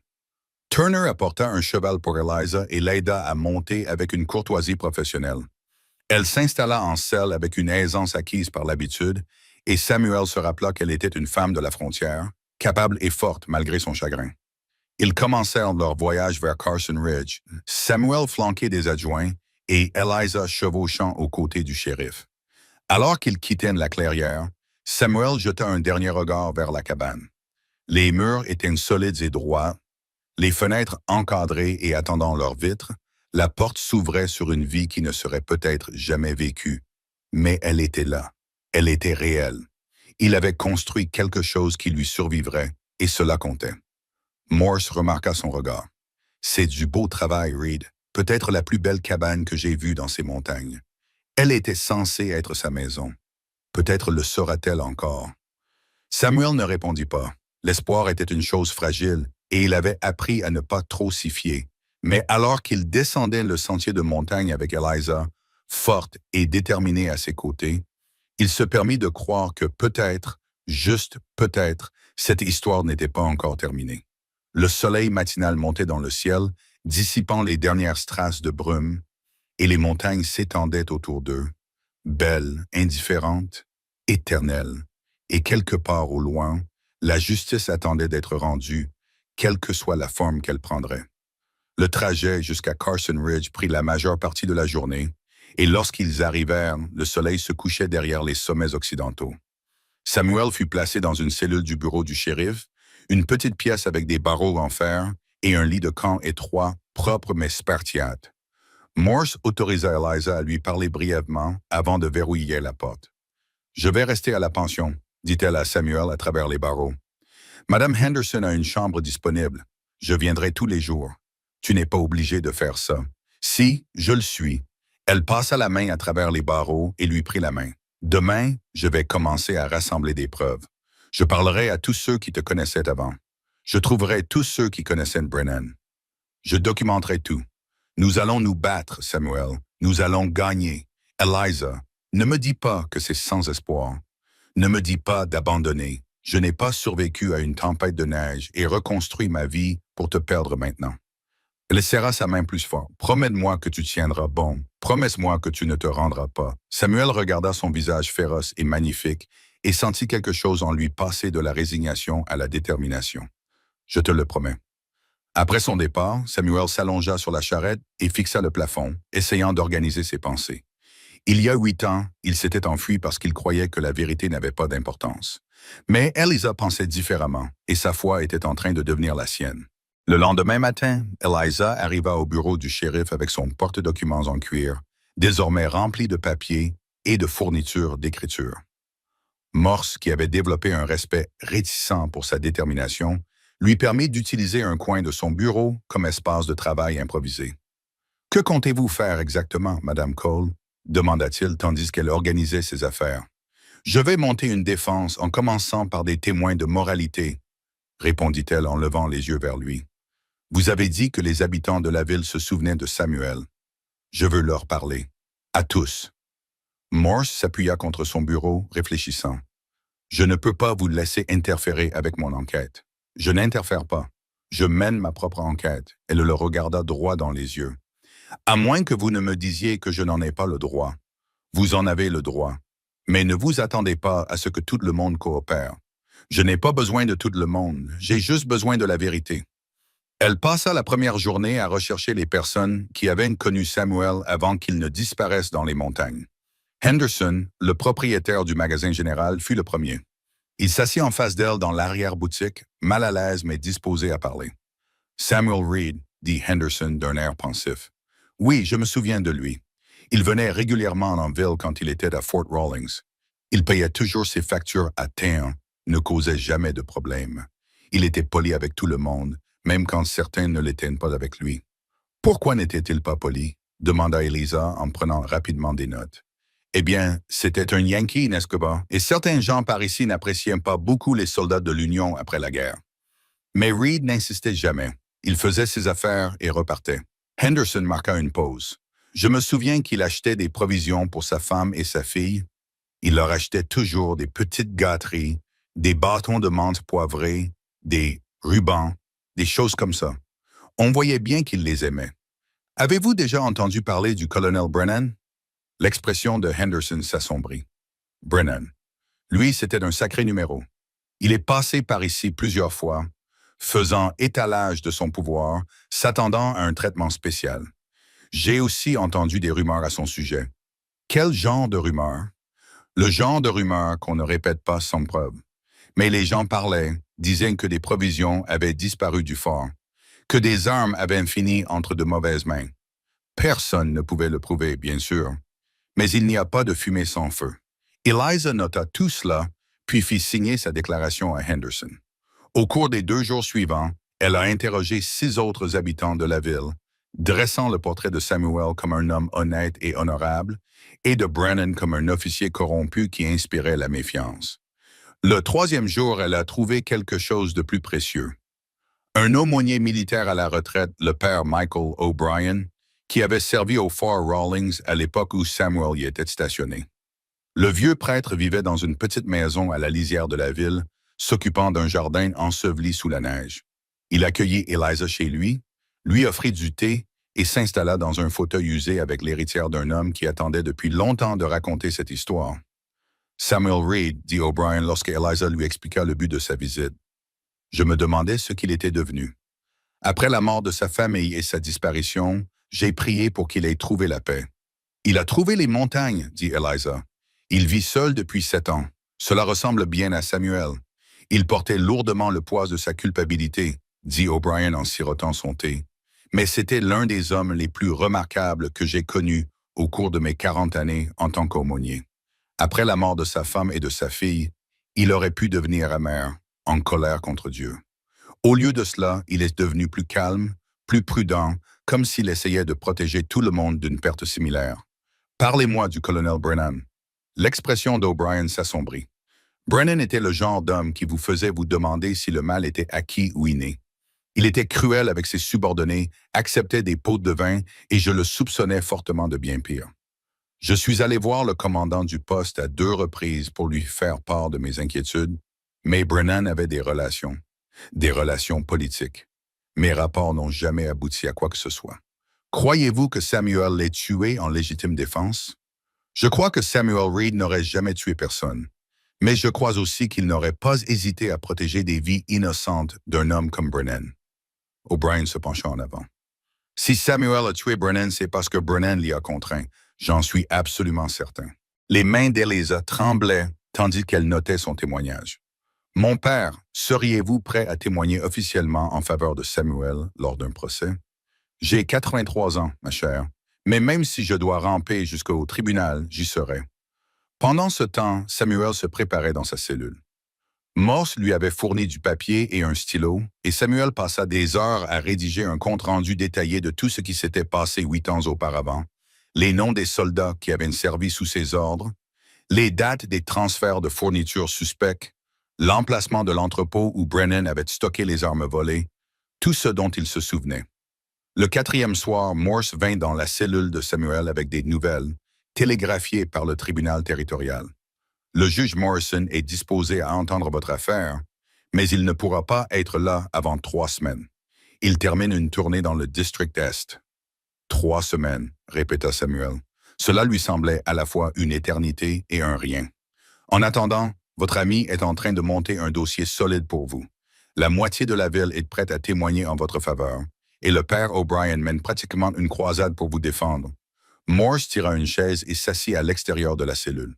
Turner apporta un cheval pour Eliza et l'aida à monter avec une courtoisie professionnelle. Elle s'installa en selle avec une aisance acquise par l'habitude, et Samuel se rappela qu'elle était une femme de la frontière, capable et forte malgré son chagrin. Ils commencèrent leur voyage vers Carson Ridge, Samuel flanqué des adjoints et Eliza chevauchant aux côtés du shérif. Alors qu'ils quittaient la clairière, Samuel jeta un dernier regard vers la cabane. Les murs étaient solides et droits, les fenêtres encadrées et attendant leurs vitres, la porte s'ouvrait sur une vie qui ne serait peut-être jamais vécue. Mais elle était là. Elle était réelle. Il avait construit quelque chose qui lui survivrait, et cela comptait. Morse remarqua son regard. « C'est du beau travail, Reed. Peut-être la plus belle cabane que j'ai vue dans ces montagnes. Elle était censée être sa maison. Peut-être le sera-t-elle encore. » Samuel ne répondit pas. L'espoir était une chose fragile, et il avait appris à ne pas trop s'y fier. Mais alors qu'il descendait le sentier de montagne avec Eliza, forte et déterminée à ses côtés, il se permit de croire que peut-être, juste peut-être, cette histoire n'était pas encore terminée. Le soleil matinal montait dans le ciel, dissipant les dernières strass de brume, et les montagnes s'étendaient autour d'eux, belles, indifférentes, éternelles, et quelque part au loin, la justice attendait d'être rendue, quelle que soit la forme qu'elle prendrait. Le trajet jusqu'à Carson Ridge prit la majeure partie de la journée, et lorsqu'ils arrivèrent, le soleil se couchait derrière les sommets occidentaux. Samuel fut placé dans une cellule du bureau du shérif, une petite pièce avec des barreaux en fer et un lit de camp étroit, propre mais spartiate. Morse autorisa Eliza à lui parler brièvement avant de verrouiller la porte. « Je vais rester à la pension, » dit-elle à Samuel à travers les barreaux. « Madame Henderson a une chambre disponible. Je viendrai tous les jours. Tu n'es pas obligé de faire ça. » « Si, je le suis. » Elle passa la main à travers les barreaux et lui prit la main. « Demain, je vais commencer à rassembler des preuves. Je parlerai à tous ceux qui te connaissaient avant. Je trouverai tous ceux qui connaissaient Brennan. Je documenterai tout. Nous allons nous battre, Samuel. Nous allons gagner. Eliza, ne me dis pas que c'est sans espoir. Ne me dis pas d'abandonner. Je n'ai pas survécu à une tempête de neige et reconstruit ma vie pour te perdre maintenant. » Elle serra sa main plus fort. « Promets-moi que tu tiendras bon. Promets-moi que tu ne te rendras pas. » Samuel regarda son visage féroce et magnifique et sentit quelque chose en lui passer de la résignation à la détermination. « Je te le promets. » Après son départ, Samuel s'allongea sur la charrette et fixa le plafond, essayant d'organiser ses pensées. Il y a 8 ans, il s'était enfui parce qu'il croyait que la vérité n'avait pas d'importance. Mais Eliza pensait différemment, et sa foi était en train de devenir la sienne. Le lendemain matin, Eliza arriva au bureau du shérif avec son porte-documents en cuir, désormais rempli de papiers et de fournitures d'écriture. Morse, qui avait développé un respect réticent pour sa détermination, lui permit d'utiliser un coin de son bureau comme espace de travail improvisé. « Que comptez-vous faire exactement, Madame Cole ?» demanda-t-il tandis qu'elle organisait ses affaires. « Je vais monter une défense en commençant par des témoins de moralité, » répondit-elle en levant les yeux vers lui. « Vous avez dit que les habitants de la ville se souvenaient de Samuel. Je veux leur parler. À tous. » Morse s'appuya contre son bureau, réfléchissant. Je ne peux pas vous laisser interférer avec mon enquête. Je n'interfère pas. Je mène ma propre enquête. Elle le regarda droit dans les yeux. À moins que vous ne me disiez que je n'en ai pas le droit. Vous en avez le droit. Mais ne vous attendez pas à ce que tout le monde coopère. Je n'ai pas besoin de tout le monde. J'ai juste besoin de la vérité. Elle passa la première journée à rechercher les personnes qui avaient connu Samuel avant qu'il ne disparaisse dans les montagnes. Henderson, le propriétaire du magasin général, fut le premier. Il s'assit en face d'elle dans l'arrière-boutique, mal à l'aise mais disposé à parler. Samuel Reed, dit Henderson d'un air pensif. Oui, je me souviens de lui. Il venait régulièrement en ville quand il était à Fort Rawlings. Il payait toujours ses factures à temps, ne causait jamais de problème. Il était poli avec tout le monde, même quand certains ne l'étaient pas avec lui. Pourquoi n'était-il pas poli? Demanda Eliza en prenant rapidement des notes. Eh bien, c'était un Yankee, n'est-ce pas? Et certains gens par ici n'appréciaient pas beaucoup les soldats de l'Union après la guerre. Mais Reed n'insistait jamais. Il faisait ses affaires et repartait. Henderson marqua une pause. Je me souviens qu'il achetait des provisions pour sa femme et sa fille. Il leur achetait toujours des petites gâteries, des bâtons de menthe poivrés, des rubans, des choses comme ça. On voyait bien qu'il les aimait. Avez-vous déjà entendu parler du colonel Brennan? L'expression de Henderson s'assombrit. Brennan. Lui, c'était un sacré numéro. Il est passé par ici plusieurs fois, faisant étalage de son pouvoir, s'attendant à un traitement spécial. J'ai aussi entendu des rumeurs à son sujet. Quel genre de rumeurs? Le genre de rumeurs qu'on ne répète pas sans preuve. Mais les gens parlaient, disaient que des provisions avaient disparu du fort, que des armes avaient fini entre de mauvaises mains. Personne ne pouvait le prouver, bien sûr. Mais il n'y a pas de fumée sans feu. Eliza nota tout cela, puis fit signer sa déclaration à Henderson. Au cours des 2 jours suivants, elle a interrogé 6 autres habitants de la ville, dressant le portrait de Samuel comme un homme honnête et honorable, et de Brennan comme un officier corrompu qui inspirait la méfiance. Le 3e jour, elle a trouvé quelque chose de plus précieux. Un aumônier militaire à la retraite, le père Michael O'Brien, qui avait servi au Fort Rawlings à l'époque où Samuel y était stationné. Le vieux prêtre vivait dans une petite maison à la lisière de la ville, s'occupant d'un jardin enseveli sous la neige. Il accueillit Eliza chez lui offrit du thé et s'installa dans un fauteuil usé avec l'héritière d'un homme qui attendait depuis longtemps de raconter cette histoire. Samuel Reed, dit O'Brien lorsque Eliza lui expliqua le but de sa visite. Je me demandais ce qu'il était devenu. Après la mort de sa famille et sa disparition, j'ai prié pour qu'il ait trouvé la paix. Il a trouvé les montagnes, dit Eliza. Il vit seul depuis 7 ans. Cela ressemble bien à Samuel. Il portait lourdement le poids de sa culpabilité, dit O'Brien en sirotant son thé. Mais c'était l'un des hommes les plus remarquables que j'ai connus au cours de mes 40 années en tant qu'aumônier. Après la mort de sa femme et de sa fille, il aurait pu devenir amer, en colère contre Dieu. Au lieu de cela, il est devenu plus calme, plus prudent, comme s'il essayait de protéger tout le monde d'une perte similaire. Parlez-moi du colonel Brennan. L'expression d'O'Brien s'assombrit. Brennan était le genre d'homme qui vous faisait vous demander si le mal était acquis ou inné. Il était cruel avec ses subordonnés, acceptait des pots de vin et je le soupçonnais fortement de bien pire. Je suis allé voir le commandant du poste à 2 reprises pour lui faire part de mes inquiétudes, mais Brennan avait des relations politiques. Mes rapports n'ont jamais abouti à quoi que ce soit. Croyez-vous que Samuel l'ait tué en légitime défense? Je crois que Samuel Reed n'aurait jamais tué personne, mais je crois aussi qu'il n'aurait pas hésité à protéger des vies innocentes d'un homme comme Brennan. O'Brien se pencha en avant. Si Samuel a tué Brennan, c'est parce que Brennan l'y a contraint. J'en suis absolument certain. Les mains d'Eliza tremblaient tandis qu'elle notait son témoignage. Mon père, seriez-vous prêt à témoigner officiellement en faveur de Samuel lors d'un procès? J'ai 83 ans, ma chère, mais même si je dois ramper jusqu'au tribunal, j'y serai. Pendant ce temps, Samuel se préparait dans sa cellule. Morse lui avait fourni du papier et un stylo, et Samuel passa des heures à rédiger un compte-rendu détaillé de tout ce qui s'était passé 8 ans auparavant, les noms des soldats qui avaient servi sous ses ordres, les dates des transferts de fournitures suspects, l'emplacement de l'entrepôt où Brennan avait stocké les armes volées, tout ce dont il se souvenait. Le 4e soir, Morse vint dans la cellule de Samuel avec des nouvelles, télégraphiées par le tribunal territorial. Le juge Morrison est disposé à entendre votre affaire, mais il ne pourra pas être là avant 3 semaines. Il termine une tournée dans le District Est. 3 semaines, répéta Samuel. Cela lui semblait à la fois une éternité et un rien. En attendant, votre ami est en train de monter un dossier solide pour vous. La moitié de la ville est prête à témoigner en votre faveur, et le père O'Brien mène pratiquement une croisade pour vous défendre. Morse tira une chaise et s'assit à l'extérieur de la cellule.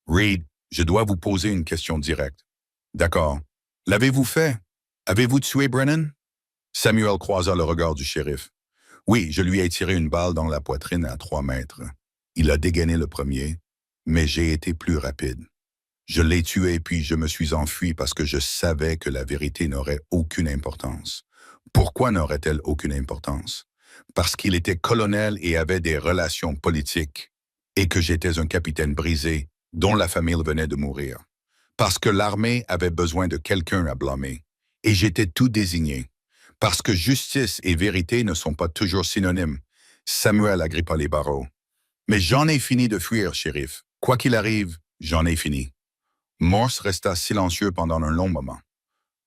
Reed, je dois vous poser une question directe. D'accord. L'avez-vous fait? Avez-vous tué Brennan? Samuel croisa le regard du shérif. Oui, je lui ai tiré une balle dans la poitrine à 3 mètres. Il a dégainé le premier, mais j'ai été plus rapide. Je l'ai tué puis je me suis enfui parce que je savais que la vérité n'aurait aucune importance. Pourquoi n'aurait-elle aucune importance? Parce qu'il était colonel et avait des relations politiques, et que j'étais un capitaine brisé dont la famille venait de mourir. Parce que l'armée avait besoin de quelqu'un à blâmer, et j'étais tout désigné. Parce que justice et vérité ne sont pas toujours synonymes. Samuel agrippa les barreaux. Mais j'en ai fini de fuir, shérif. Quoi qu'il arrive, j'en ai fini. Morse resta silencieux pendant un long moment.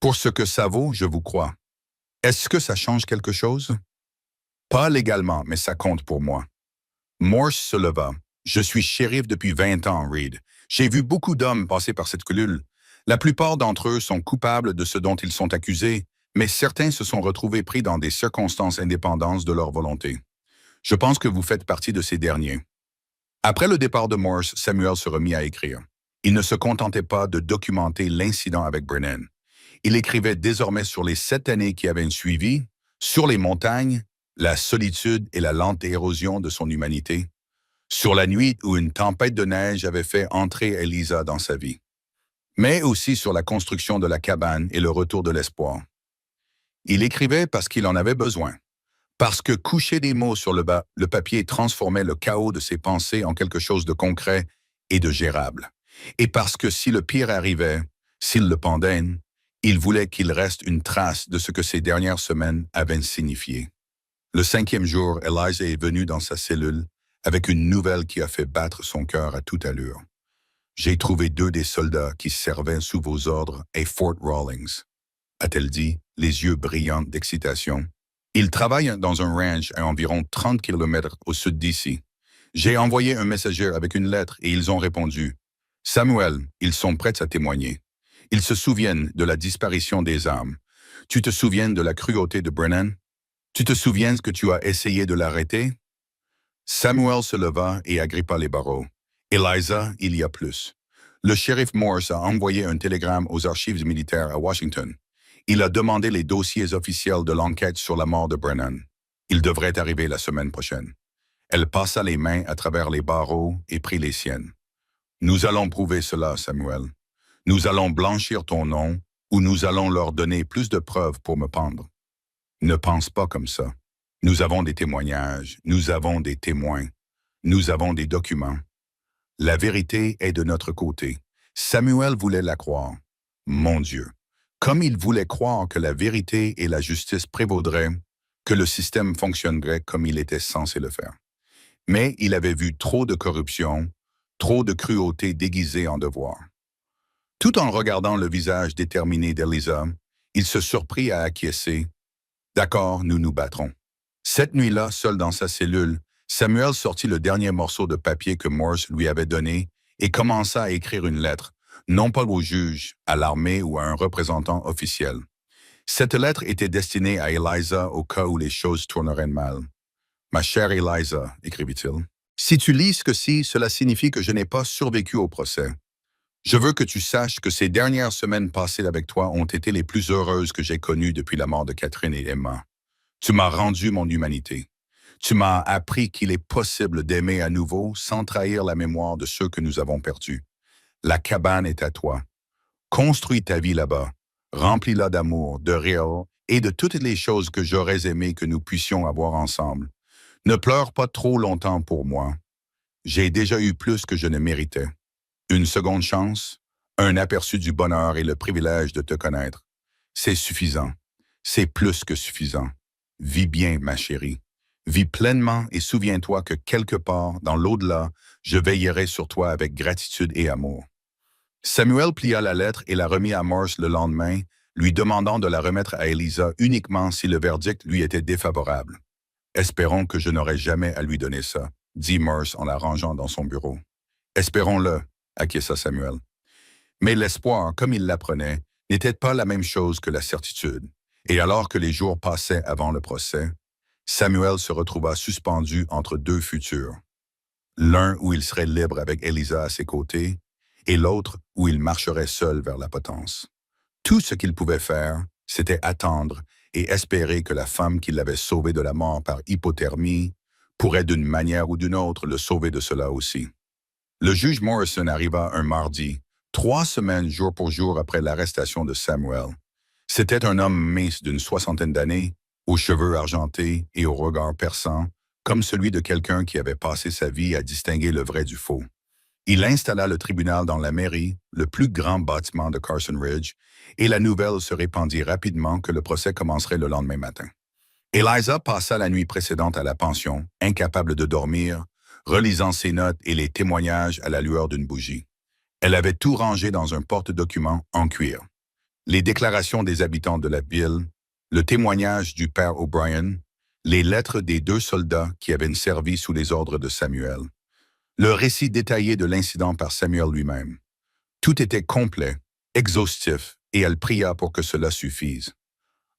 Pour ce que ça vaut, je vous crois. Est-ce que ça change quelque chose? Pas légalement, mais ça compte pour moi. Morse se leva. Je suis shérif depuis 20 ans, Reed. J'ai vu beaucoup d'hommes passer par cette cellule. La plupart d'entre eux sont coupables de ce dont ils sont accusés, mais certains se sont retrouvés pris dans des circonstances indépendantes de leur volonté. Je pense que vous faites partie de ces derniers. Après le départ de Morse, Samuel se remit à écrire. Il ne se contentait pas de documenter l'incident avec Brennan. Il écrivait désormais sur les 7 années qui avaient suivi, sur les montagnes, la solitude et la lente érosion de son humanité, sur la nuit où une tempête de neige avait fait entrer Elisa dans sa vie, mais aussi sur la construction de la cabane et le retour de l'espoir. Il écrivait parce qu'il en avait besoin, parce que coucher des mots sur le papier transformait le chaos de ses pensées en quelque chose de concret et de gérable, et parce que si le pire arrivait, s'il le pendait, il voulait qu'il reste une trace de ce que ces dernières semaines avaient signifié. Le 5e jour, Eliza est venue dans sa cellule avec une nouvelle qui a fait battre son cœur à toute allure. J'ai trouvé 2 des soldats qui servaient sous vos ordres à Fort Rawlings, a-t-elle dit, les yeux brillants d'excitation. Ils travaillent dans un ranch à environ 30 km au sud d'ici. J'ai envoyé un messager avec une lettre et ils ont répondu. Samuel, ils sont prêts à témoigner. Ils se souviennent de la disparition des armes. Tu te souviens de la cruauté de Brennan? Tu te souviens que tu as essayé de l'arrêter? Samuel se leva et agrippa les barreaux. Eliza, il y a plus. Le shérif Morse a envoyé un télégramme aux archives militaires à Washington. Il a demandé les dossiers officiels de l'enquête sur la mort de Brennan. Il devrait arriver la semaine prochaine. Elle passa les mains à travers les barreaux et prit les siennes. Nous allons prouver cela, Samuel. Nous allons blanchir ton nom ou nous allons leur donner plus de preuves pour me pendre. Ne pense pas comme ça. Nous avons des témoignages, nous avons des témoins, nous avons des documents. La vérité est de notre côté. Samuel voulait la croire. Mon Dieu! Comme il voulait croire que la vérité et la justice prévaudraient, que le système fonctionnerait comme il était censé le faire. Mais il avait vu trop de corruption, trop de cruauté déguisée en devoir. Tout en regardant le visage déterminé d'Elisa, il se surprit à acquiescer. D'accord, nous nous battrons. Cette nuit-là, seul dans sa cellule, Samuel sortit le dernier morceau de papier que Morse lui avait donné et commença à écrire une lettre, non pas au juge, à l'armée ou à un représentant officiel. Cette lettre était destinée à Eliza au cas où les choses tourneraient mal. « Ma chère Eliza, écrivit-il, si tu lis ce que cela signifie que je n'ai pas survécu au procès. Je veux que tu saches que ces dernières semaines passées avec toi ont été les plus heureuses que j'ai connues depuis la mort de Catherine et Emma. Tu m'as rendu mon humanité. Tu m'as appris qu'il est possible d'aimer à nouveau sans trahir la mémoire de ceux que nous avons perdus. La cabane est à toi. Construis ta vie là-bas. Remplis-la d'amour, de rire et de toutes les choses que j'aurais aimé que nous puissions avoir ensemble. Ne pleure pas trop longtemps pour moi. J'ai déjà eu plus que je ne méritais. Une seconde chance, un aperçu du bonheur et le privilège de te connaître. C'est suffisant. C'est plus que suffisant. Vis bien, ma chérie. Vis pleinement et souviens-toi que quelque part, dans l'au-delà, je veillerai sur toi avec gratitude et amour. Samuel plia la lettre et la remit à Morse le lendemain, lui demandant de la remettre à Eliza uniquement si le verdict lui était défavorable. « Espérons que je n'aurai jamais à lui donner ça », dit Morse en la rangeant dans son bureau. « Espérons-le », acquiesça Samuel. Mais l'espoir, comme il l'apprenait, n'était pas la même chose que la certitude. Et alors que les jours passaient avant le procès, Samuel se retrouva suspendu entre deux futurs. L'un où il serait libre avec Eliza à ses côtés, et l'autre où il marcherait seul vers la potence. Tout ce qu'il pouvait faire, c'était attendre et espérer que la femme qui l'avait sauvé de la mort par hypothermie pourrait d'une manière ou d'une autre le sauver de cela aussi. Le juge Morrison arriva un mardi, 3 semaines jour pour jour après l'arrestation de Samuel. C'était un homme mince d'une 60aine d'années, aux cheveux argentés et au regard perçant, comme celui de quelqu'un qui avait passé sa vie à distinguer le vrai du faux. Il installa le tribunal dans la mairie, le plus grand bâtiment de Carson Ridge, et la nouvelle se répandit rapidement que le procès commencerait le lendemain matin. Eliza passa la nuit précédente à la pension, incapable de dormir, relisant ses notes et les témoignages à la lueur d'une bougie. Elle avait tout rangé dans un porte-documents en cuir. Les déclarations des habitants de la ville, le témoignage du père O'Brien, les lettres des 2 soldats qui avaient servi sous les ordres de Samuel, le récit détaillé de l'incident par Samuel lui-même. Tout était complet, exhaustif, et elle pria pour que cela suffise.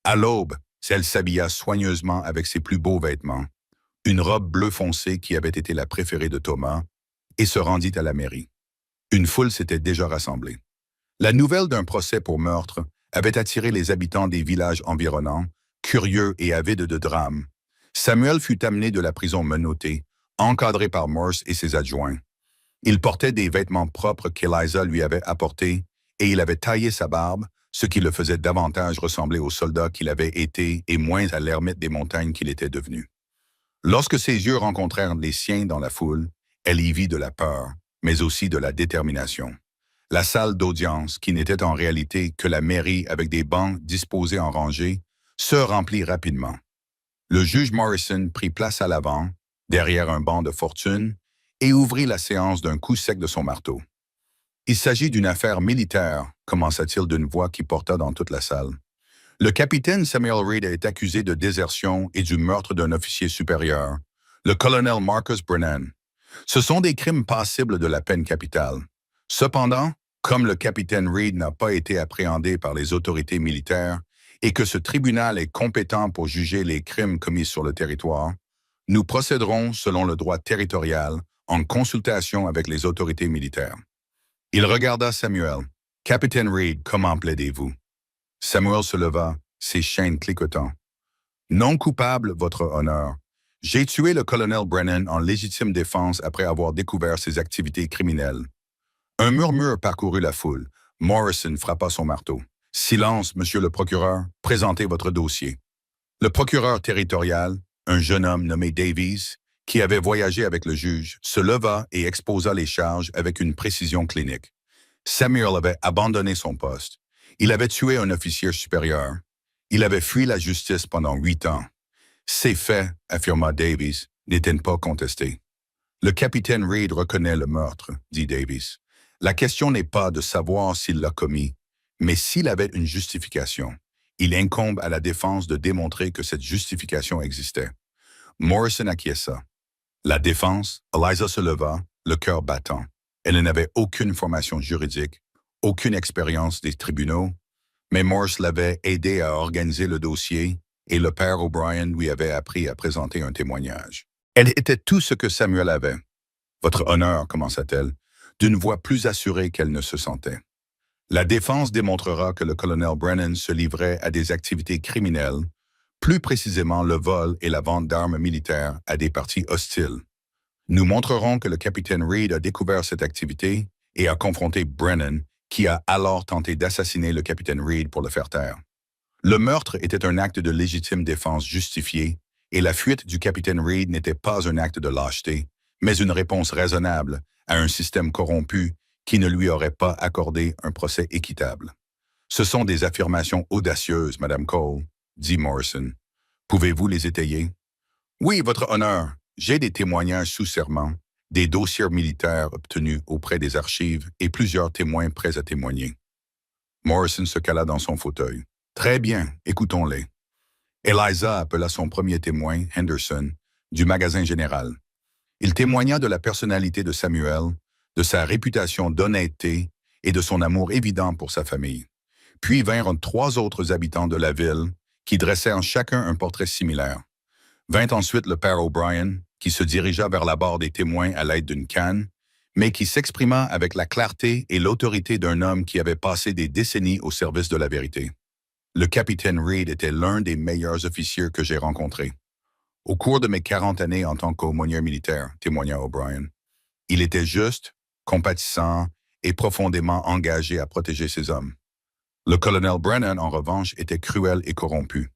À l'aube, elle s'habilla soigneusement avec ses plus beaux vêtements, une robe bleu foncé qui avait été la préférée de Thomas, et se rendit à la mairie. Une foule s'était déjà rassemblée. La nouvelle d'un procès pour meurtre avait attiré les habitants des villages environnants, curieux et avides de drame. Samuel fut amené de la prison menottée, encadré par Morse et ses adjoints. Il portait des vêtements propres qu'Eliza lui avait apportés et il avait taillé sa barbe, ce qui le faisait davantage ressembler au soldat qu'il avait été et moins à l'ermite des montagnes qu'il était devenu. Lorsque ses yeux rencontrèrent les siens dans la foule, elle y vit de la peur, mais aussi de la détermination. La salle d'audience, qui n'était en réalité que la mairie avec des bancs disposés en rangée, se remplit rapidement. Le juge Morrison prit place à l'avant, derrière un banc de fortune, et ouvrit la séance d'un coup sec de son marteau. « Il s'agit d'une affaire militaire », commença-t-il d'une voix qui porta dans toute la salle. « Le capitaine Samuel Reed est accusé de désertion et du meurtre d'un officier supérieur, le colonel Marcus Brennan. Ce sont des crimes passibles de la peine capitale. Cependant, comme le capitaine Reed n'a pas été appréhendé par les autorités militaires et que ce tribunal est compétent pour juger les crimes commis sur le territoire, nous procéderons selon le droit territorial en consultation avec les autorités militaires. » Il regarda Samuel. « Capitaine Reed, comment plaidez-vous? » Samuel se leva, ses chaînes cliquetant. « Non coupable, votre honneur. J'ai tué le colonel Brennan en légitime défense après avoir découvert ses activités criminelles. » Un murmure parcourut la foule. Morrison frappa son marteau. « Silence, monsieur le procureur, présentez votre dossier. » Le procureur territorial, un jeune homme nommé Davies, qui avait voyagé avec le juge, se leva et exposa les charges avec une précision clinique. Samuel avait abandonné son poste. Il avait tué un officier supérieur. Il avait fui la justice pendant 8 ans. Ces faits, affirma Davies, n'étaient pas contestés. Le capitaine Reed reconnaît le meurtre, dit Davies. La question n'est pas de savoir s'il l'a commis, mais s'il avait une justification. Il incombe à la défense de démontrer que cette justification existait. Morrison acquiesça. La défense, Eliza se leva, le cœur battant. Elle n'avait aucune formation juridique, aucune expérience des tribunaux, mais Morse l'avait aidé à organiser le dossier et le père O'Brien lui avait appris à présenter un témoignage. Elle était tout ce que Samuel avait. « Votre honneur, commença-t-elle, d'une voix plus assurée qu'elle ne se sentait. La défense démontrera que le colonel Brennan se livrait à des activités criminelles, plus précisément le vol et la vente d'armes militaires à des partis hostiles. Nous montrerons que le capitaine Reed a découvert cette activité et a confronté Brennan, qui a alors tenté d'assassiner le capitaine Reed pour le faire taire. Le meurtre était un acte de légitime défense justifié et la fuite du capitaine Reed n'était pas un acte de lâcheté, mais une réponse raisonnable à un système corrompu qui ne lui aurait pas accordé un procès équitable. Ce sont des affirmations audacieuses, Madame Cole, dit Morrison. Pouvez-vous les étayer? Oui, votre honneur. J'ai des témoignages sous serment, des dossiers militaires obtenus auprès des archives et plusieurs témoins prêts à témoigner. Morrison se cala dans son fauteuil. « Très bien, écoutons-les. » Eliza appela son premier témoin, Henderson, du magasin général. Il témoigna de la personnalité de Samuel, de sa réputation d'honnêteté et de son amour évident pour sa famille. Puis vinrent 3 autres habitants de la ville qui dressèrent chacun un portrait similaire. Vint ensuite le père O'Brien, qui se dirigea vers la barre des témoins à l'aide d'une canne, mais qui s'exprima avec la clarté et l'autorité d'un homme qui avait passé des décennies au service de la vérité. Le capitaine Reed était l'un des meilleurs officiers que j'ai rencontrés. Au cours de mes 40 années en tant qu'aumônier militaire, témoigna O'Brien, il était juste, compatissant et profondément engagé à protéger ses hommes. Le colonel Brennan, en revanche, était cruel et corrompu.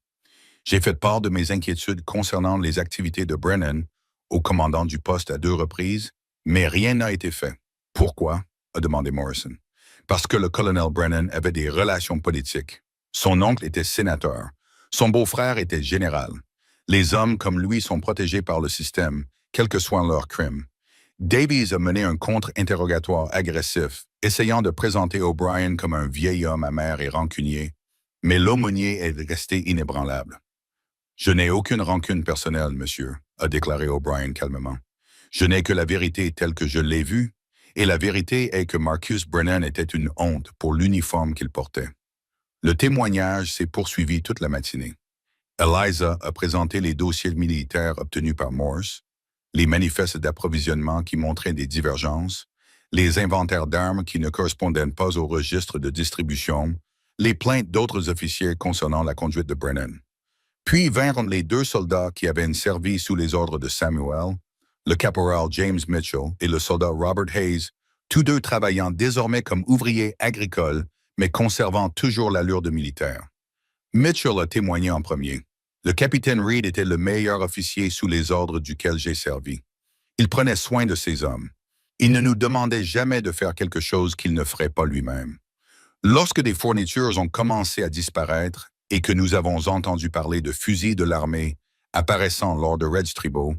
J'ai fait part de mes inquiétudes concernant les activités de Brennan au commandant du poste à 2 reprises, mais rien n'a été fait. Pourquoi? A demandé Morrison. Parce que le colonel Brennan avait des relations politiques. Son oncle était sénateur. Son beau-frère était général. Les hommes comme lui sont protégés par le système, quel que soit leur crime. Davies a mené un contre-interrogatoire agressif, essayant de présenter O'Brien comme un vieil homme amer et rancunier, mais l'aumônier est resté inébranlable. « Je n'ai aucune rancune personnelle, monsieur, » a déclaré O'Brien calmement. « Je n'ai que la vérité telle que je l'ai vue, et la vérité est que Marcus Brennan était une honte pour l'uniforme qu'il portait. » Le témoignage s'est poursuivi toute la matinée. Eliza a présenté les dossiers militaires obtenus par Morse, les manifestes d'approvisionnement qui montraient des divergences, les inventaires d'armes qui ne correspondaient pas au registre de distribution, les plaintes d'autres officiers concernant la conduite de Brennan. Puis vinrent les 2 soldats qui avaient servi sous les ordres de Samuel, le caporal James Mitchell et le soldat Robert Hayes, tous 2 travaillant désormais comme ouvriers agricoles, mais conservant toujours l'allure de militaire. Mitchell a témoigné en premier. Le capitaine Reed était le meilleur officier sous les ordres duquel j'ai servi. Il prenait soin de ses hommes. Il ne nous demandait jamais de faire quelque chose qu'il ne ferait pas lui-même. Lorsque des fournitures ont commencé à disparaître et que nous avons entendu parler de fusils de l'armée apparaissant lors de Red Strabo,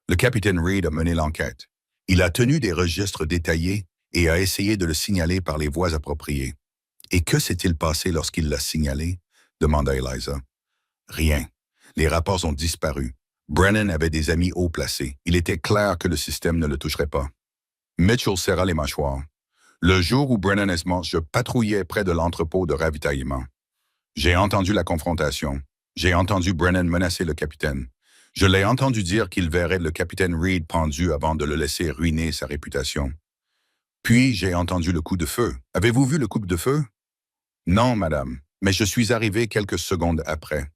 le capitaine Reed a mené l'enquête. Il a tenu des registres détaillés et a essayé de le signaler par les voies appropriées. « Et que s'est-il passé lorsqu'il l'a signalé ?» demanda Eliza. « Rien. Les rapports ont disparu. Brennan avait des amis haut placés. Il était clair que le système ne le toucherait pas. » Mitchell serra les mâchoires. « Le jour où Brennan est mort, je patrouillais près de l'entrepôt de ravitaillement. J'ai entendu la confrontation. J'ai entendu Brennan menacer le capitaine. Je l'ai entendu dire qu'il verrait le capitaine Reed pendu avant de le laisser ruiner sa réputation. Puis j'ai entendu le coup de feu. Avez-vous vu le coup de feu? » « Non, madame, mais je suis arrivé quelques secondes après.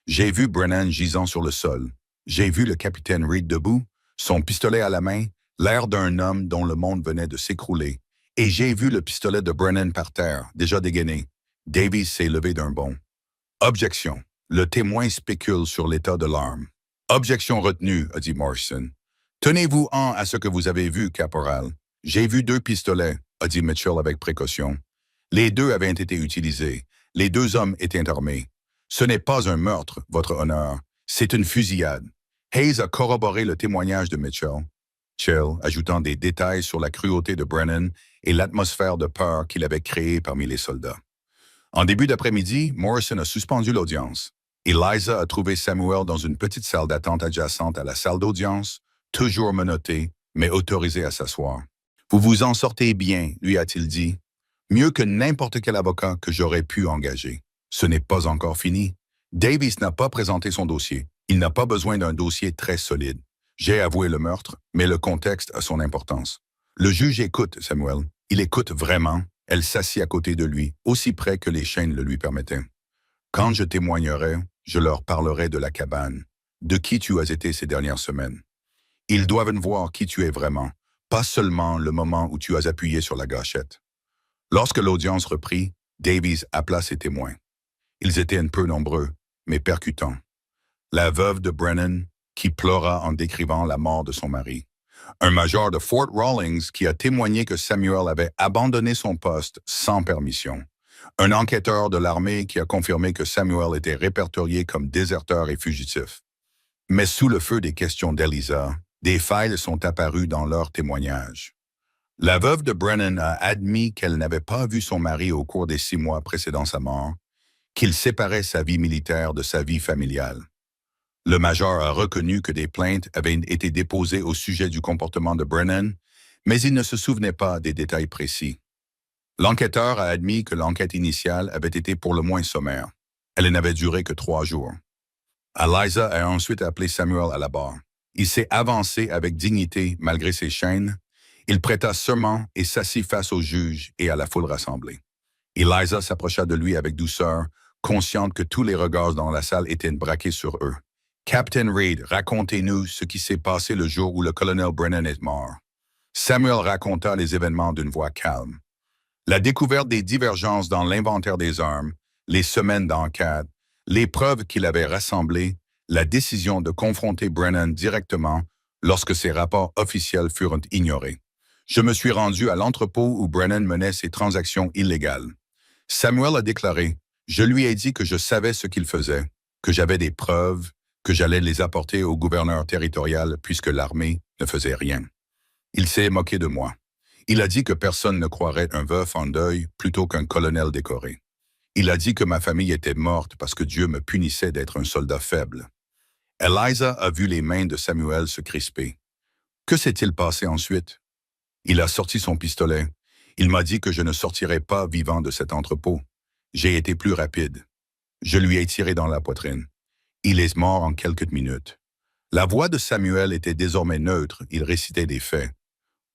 J'ai vu Brennan gisant sur le sol. J'ai vu le capitaine Reed debout, son pistolet à la main, l'air d'un homme dont le monde venait de s'écrouler. Et j'ai vu le pistolet de Brennan par terre, déjà dégainé. Davies s'est levé d'un bond. « Objection. Le témoin spécule sur l'état de l'arme. »« Objection retenue, » a dit Morrison. « Tenez-vous-en à ce que vous avez vu, caporal. J'ai vu 2 pistolets, » a dit Mitchell avec précaution. Les 2 avaient été utilisés. Les 2 hommes étaient armés. Ce n'est pas un meurtre, votre honneur. C'est une fusillade. Hayes a corroboré le témoignage de Mitchell, ajoutant des détails sur la cruauté de Brennan et l'atmosphère de peur qu'il avait créée parmi les soldats. En début d'après-midi, Morrison a suspendu l'audience. Eliza a trouvé Samuel dans une petite salle d'attente adjacente à la salle d'audience, toujours menottée, mais autorisée à s'asseoir. « Vous vous en sortez bien, lui a-t-il dit. Mieux que n'importe quel avocat que j'aurais pu engager. Ce n'est pas encore fini. Davies n'a pas présenté son dossier. Il n'a pas besoin d'un dossier très solide. J'ai avoué le meurtre, mais le contexte a son importance. Le juge écoute, Samuel. Il écoute vraiment. » Elle s'assit à côté de lui, aussi près que les chaînes le lui permettaient. « Quand je témoignerai, je leur parlerai de la cabane, de qui tu as été ces dernières semaines. Ils doivent voir qui tu es vraiment, pas seulement le moment où tu as appuyé sur la gâchette. » Lorsque l'audience reprit, Davies appela ses témoins. Ils étaient un peu nombreux, mais percutants. La veuve de Brennan, qui pleura en décrivant la mort de son mari. Un major de Fort Rawlings qui a témoigné que Samuel avait abandonné son poste sans permission. Un enquêteur de l'armée qui a confirmé que Samuel était répertorié comme déserteur et fugitif. Mais sous le feu des questions d'Eliza, Des failles sont apparues dans leurs témoignages. La veuve de Brennan a admis qu'elle n'avait pas vu son mari au cours des 6 mois précédant sa mort, qu'il séparait sa vie militaire de sa vie familiale. Le major a reconnu que des plaintes avaient été déposées au sujet du comportement de Brennan, mais il ne se souvenait pas des détails précis. L'enquêteur a admis que l'enquête initiale avait été pour le moins sommaire. Elle n'avait duré que 3 jours. Eliza a ensuite appelé Samuel à la barre. Il s'est avancé avec dignité malgré ses chaînes. Il prêta serment et s'assit face au juge et à la foule rassemblée. Eliza s'approcha de lui avec douceur, consciente que tous les regards dans la salle étaient braqués sur eux. « Captain Reid, racontez-nous ce qui s'est passé le jour où le colonel Brennan est mort. » Samuel raconta les événements d'une voix calme. La découverte des divergences dans l'inventaire des armes, les semaines d'enquête, les preuves qu'il avait rassemblées, la décision de confronter Brennan directement lorsque ses rapports officiels furent ignorés. Je me suis rendu à l'entrepôt où Brennan menait ses transactions illégales. Samuel a déclaré, « Je lui ai dit que je savais ce qu'il faisait, que j'avais des preuves, que j'allais les apporter au gouverneur territorial puisque l'armée ne faisait rien. » Il s'est moqué de moi. Il a dit que personne ne croirait un veuf en deuil plutôt qu'un colonel décoré. Il a dit que ma famille était morte parce que Dieu me punissait d'être un soldat faible. Eliza a vu les mains de Samuel se crisper. Que s'est-il passé ensuite? Il a sorti son pistolet. Il m'a dit que je ne sortirais pas vivant de cet entrepôt. J'ai été plus rapide. Je lui ai tiré dans la poitrine. Il est mort en quelques minutes. La voix de Samuel était désormais neutre, il récitait des faits.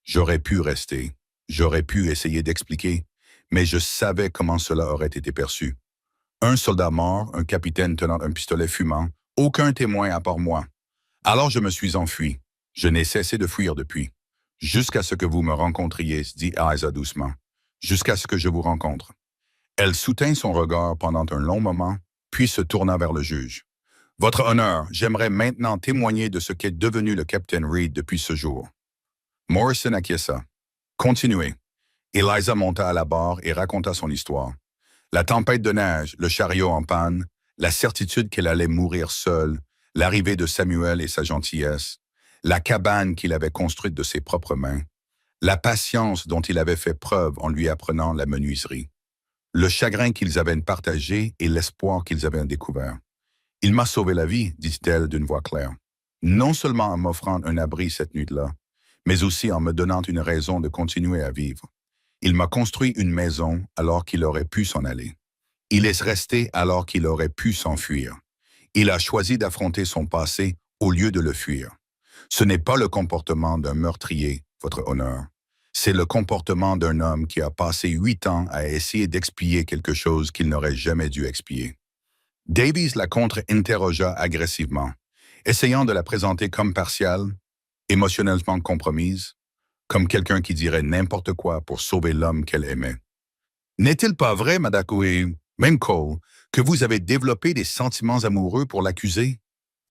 J'aurais pu rester, j'aurais pu essayer d'expliquer, mais je savais comment cela aurait été perçu. Un soldat mort, un capitaine tenant un pistolet fumant, aucun témoin à part moi. Alors je me suis enfui. Je n'ai cessé de fuir depuis. Jusqu'à ce que vous me rencontriez, dit Eliza doucement. Jusqu'à ce que je vous rencontre. Elle soutint son regard pendant un long moment, puis se tourna vers le juge. Votre honneur, j'aimerais maintenant témoigner de ce qu'est devenu le capitaine Reid depuis ce jour. Morrison acquiesça. Continuez. Eliza monta à la barre et raconta son histoire. La tempête de neige, le chariot en panne, la certitude qu'elle allait mourir seule, l'arrivée de Samuel et sa gentillesse, la cabane qu'il avait construite de ses propres mains, la patience dont il avait fait preuve en lui apprenant la menuiserie, le chagrin qu'ils avaient partagé et l'espoir qu'ils avaient découvert. « Il m'a sauvé la vie, dit-elle d'une voix claire, non seulement en m'offrant un abri cette nuit-là, mais aussi en me donnant une raison de continuer à vivre. Il m'a construit une maison alors qu'il aurait pu s'en aller. Il est resté alors qu'il aurait pu s'enfuir. Il a choisi d'affronter son passé au lieu de le fuir. Ce n'est pas le comportement d'un meurtrier, votre honneur. C'est le comportement d'un homme qui a passé 8 ans à essayer d'expier quelque chose qu'il n'aurait jamais dû expier. » Davies la contre-interrogea agressivement, essayant de la présenter comme partiale, émotionnellement compromise, comme quelqu'un qui dirait n'importe quoi pour sauver l'homme qu'elle aimait. « N'est-il pas vrai, Madako et même Cole, que vous avez développé des sentiments amoureux pour l'accusé? »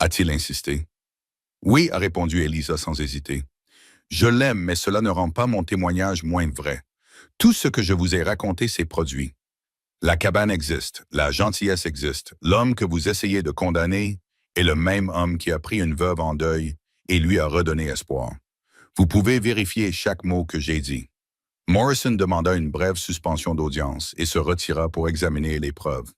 a-t-il insisté. « Oui, a répondu Eliza sans hésiter. Je l'aime, mais cela ne rend pas mon témoignage moins vrai. Tout ce que je vous ai raconté s'est produit. La cabane existe, la gentillesse existe. L'homme que vous essayez de condamner est le même homme qui a pris une veuve en deuil et lui a redonné espoir. Vous pouvez vérifier chaque mot que j'ai dit. » Morrison demanda une brève suspension d'audience et se retira pour examiner les preuves.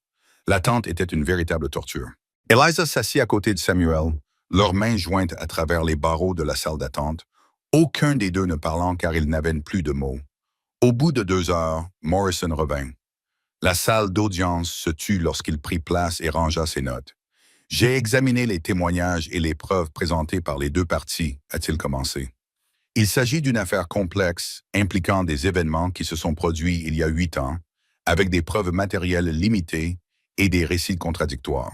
L'attente était une véritable torture. Eliza s'assit à côté de Samuel, leurs mains jointes à travers les barreaux de la salle d'attente, aucun des deux ne parlant car ils n'avaient plus de mots. Au bout de 2 heures, Morrison revint. La salle d'audience se tut lorsqu'il prit place et rangea ses notes. « J'ai examiné les témoignages et les preuves présentées par les 2 parties, a-t-il commencé. Il s'agit d'une affaire complexe impliquant des événements qui se sont produits il y a 8 ans, avec des preuves matérielles limitées et des récits contradictoires.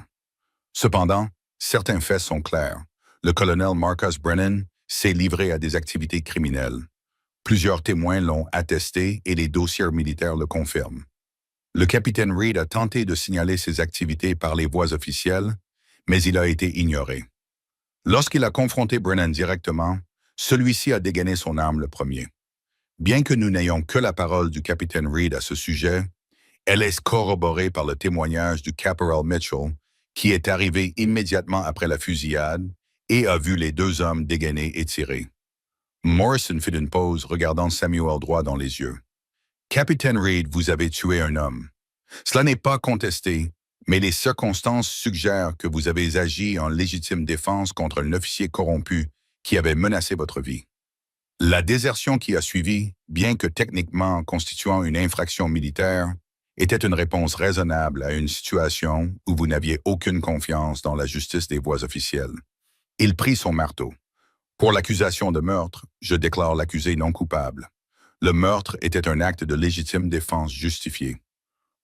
Cependant, certains faits sont clairs. Le colonel Marcus Brennan s'est livré à des activités criminelles. Plusieurs témoins l'ont attesté et les dossiers militaires le confirment. Le capitaine Reid a tenté de signaler ses activités par les voies officielles, mais il a été ignoré. Lorsqu'il a confronté Brennan directement, celui-ci a dégainé son arme le premier. Bien que nous n'ayons que la parole du capitaine Reid à ce sujet, elle est corroborée par le témoignage du caporal Mitchell, qui est arrivé immédiatement après la fusillade et a vu les deux hommes dégainer et tirer. Morrison fit une pause, regardant Samuel droit dans les yeux. « Capitaine Reed, vous avez tué un homme. Cela n'est pas contesté, mais les circonstances suggèrent que vous avez agi en légitime défense contre un officier corrompu qui avait menacé votre vie. La désertion qui a suivi, bien que techniquement constituant une infraction militaire, était une réponse raisonnable à une situation où vous n'aviez aucune confiance dans la justice des voies officielles. » Il prit son marteau. « Pour l'accusation de meurtre, je déclare l'accusé non coupable. Le meurtre était un acte de légitime défense justifié.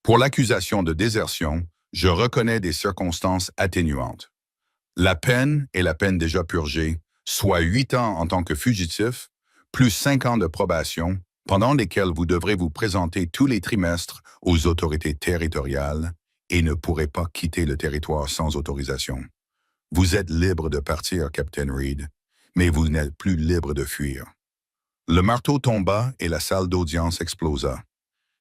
Pour l'accusation de désertion, je reconnais des circonstances atténuantes. La peine est la peine déjà purgée, soit 8 ans en tant que fugitif, plus 5 ans de probation, pendant lesquels vous devrez vous présenter tous les trimestres aux autorités territoriales et ne pourrez pas quitter le territoire sans autorisation. Vous êtes libre de partir, Captain Reed, mais vous n'êtes plus libre de fuir. » Le marteau tomba et la salle d'audience explosa.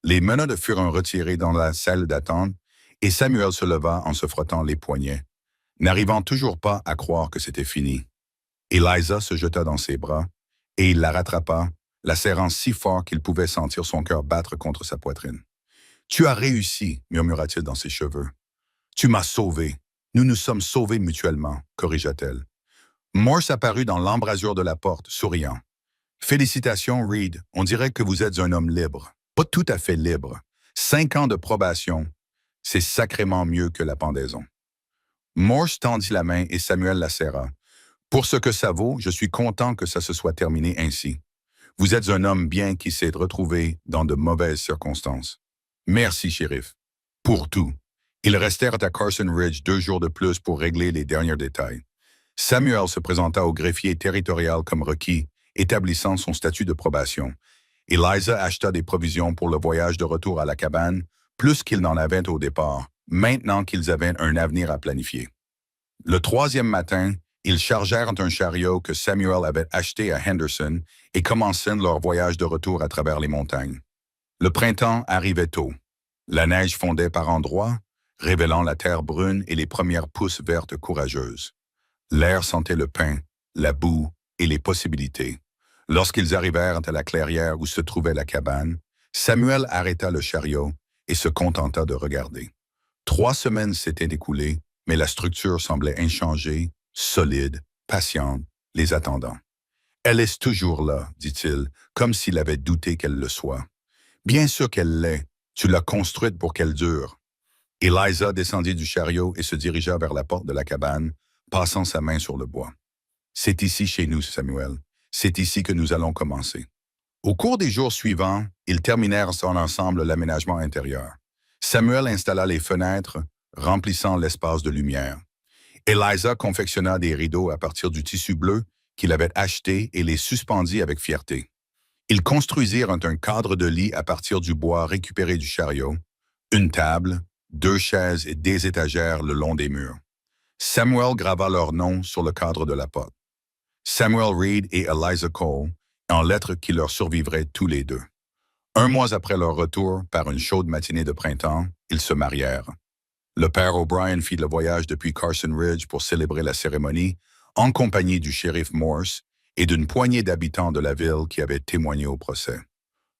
Les menottes furent retirées dans la salle d'attente et Samuel se leva en se frottant les poignets, n'arrivant toujours pas à croire que c'était fini. Eliza se jeta dans ses bras et il la rattrapa, la serrant si fort qu'il pouvait sentir son cœur battre contre sa poitrine. « Tu as réussi, murmura-t-il dans ses cheveux. « Tu m'as sauvé. Nous nous sommes sauvés mutuellement, corrigea-t-elle. Morse apparut dans l'embrasure de la porte, souriant. « Félicitations, Reed. On dirait que vous êtes un homme libre. Pas tout à fait libre. 5 ans de probation. C'est sacrément mieux que la pendaison. » Morse tendit la main et Samuel la serra. « Pour ce que ça vaut, je suis content que ça se soit terminé ainsi. Vous êtes un homme bien qui s'est retrouvé dans de mauvaises circonstances. Merci, shérif. Pour tout. » Ils restèrent à Carson Ridge 2 jours de plus pour régler les derniers détails. Samuel se présenta au greffier territorial comme requis, établissant son statut de probation. Eliza acheta des provisions pour le voyage de retour à la cabane, plus qu'ils n'en avaient au départ, maintenant qu'ils avaient un avenir à planifier. Le 3e matin, ils chargèrent un chariot que Samuel avait acheté à Henderson et commencèrent leur voyage de retour à travers les montagnes. Le printemps arrivait tôt. La neige fondait par endroits, révélant la terre brune et les premières pousses vertes courageuses. L'air sentait le pain, la boue et les possibilités. Lorsqu'ils arrivèrent à la clairière où se trouvait la cabane, Samuel arrêta le chariot et se contenta de regarder. 3 semaines s'étaient écoulées, mais la structure semblait inchangée, solide, patiente, les attendant. « Elle est toujours là, dit-il, comme s'il avait douté qu'elle le soit. Bien sûr qu'elle l'est, tu l'as construite pour qu'elle dure. » Eliza descendit du chariot et se dirigea vers la porte de la cabane, passant sa main sur le bois. « C'est ici chez nous, Samuel. C'est ici que nous allons commencer. » Au cours des jours suivants, ils terminèrent en ensemble l'aménagement intérieur. Samuel installa les fenêtres, remplissant l'espace de lumière. Eliza confectionna des rideaux à partir du tissu bleu qu'il avait acheté et les suspendit avec fierté. Ils construisirent un cadre de lit à partir du bois récupéré du chariot, une table, 2 chaises et des étagères le long des murs. Samuel grava leur nom sur le cadre de la porte. Samuel Reed et Eliza Cole, en lettres qui leur survivraient tous les deux. 1 mois après leur retour, par une chaude matinée de printemps, ils se marièrent. Le père O'Brien fit le voyage depuis Carson Ridge pour célébrer la cérémonie, en compagnie du shérif Morse et d'une poignée d'habitants de la ville qui avaient témoigné au procès.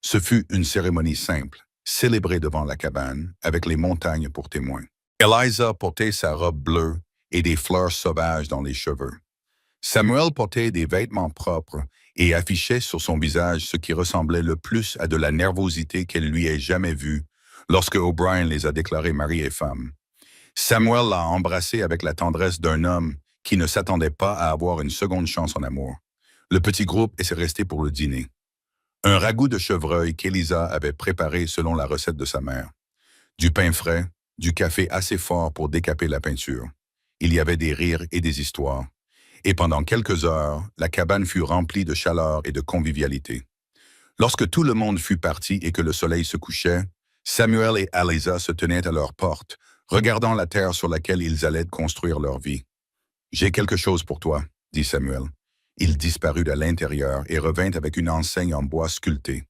Ce fut une cérémonie simple, célébrée devant la cabane, avec les montagnes pour témoins. Eliza portait sa robe bleue et des fleurs sauvages dans les cheveux. Samuel portait des vêtements propres et affichait sur son visage ce qui ressemblait le plus à de la nervosité qu'elle lui ait jamais vue lorsque O'Brien les a déclarés mari et femme. Samuel l'a embrassée avec la tendresse d'un homme qui ne s'attendait pas à avoir une seconde chance en amour. Le petit groupe était resté pour le dîner. Un ragoût de chevreuil qu'Eliza avait préparé selon la recette de sa mère. Du pain frais, du café assez fort pour décaper la peinture. Il y avait des rires et des histoires. Et pendant quelques heures, la cabane fut remplie de chaleur et de convivialité. Lorsque tout le monde fut parti et que le soleil se couchait, Samuel et Eliza se tenaient à leur porte, regardant la terre sur laquelle ils allaient construire leur vie. « J'ai quelque chose pour toi, » dit Samuel. Il disparut de l'intérieur et revint avec une enseigne en bois sculpté.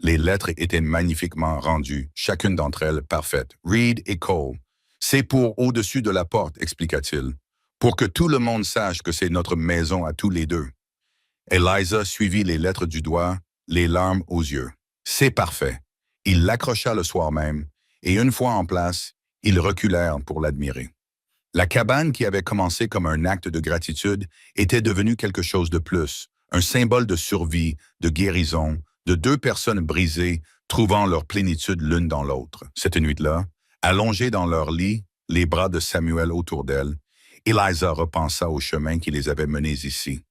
Les lettres étaient magnifiquement rendues, chacune d'entre elles parfaite. « Reed et Cole. C'est pour au-dessus de la porte, expliqua-t-il. Pour que tout le monde sache que c'est notre maison à tous les deux. Eliza suivit les lettres du doigt, les larmes aux yeux. C'est parfait. Il l'accrocha le soir même, et une fois en place, ils reculèrent pour l'admirer. La cabane qui avait commencé comme un acte de gratitude était devenue quelque chose de plus, un symbole de survie, de guérison, de deux personnes brisées trouvant leur plénitude l'une dans l'autre. Cette nuit-là, allongée dans leur lit, les bras de Samuel autour d'elle, Eliza repensa au chemin qui les avait menés ici.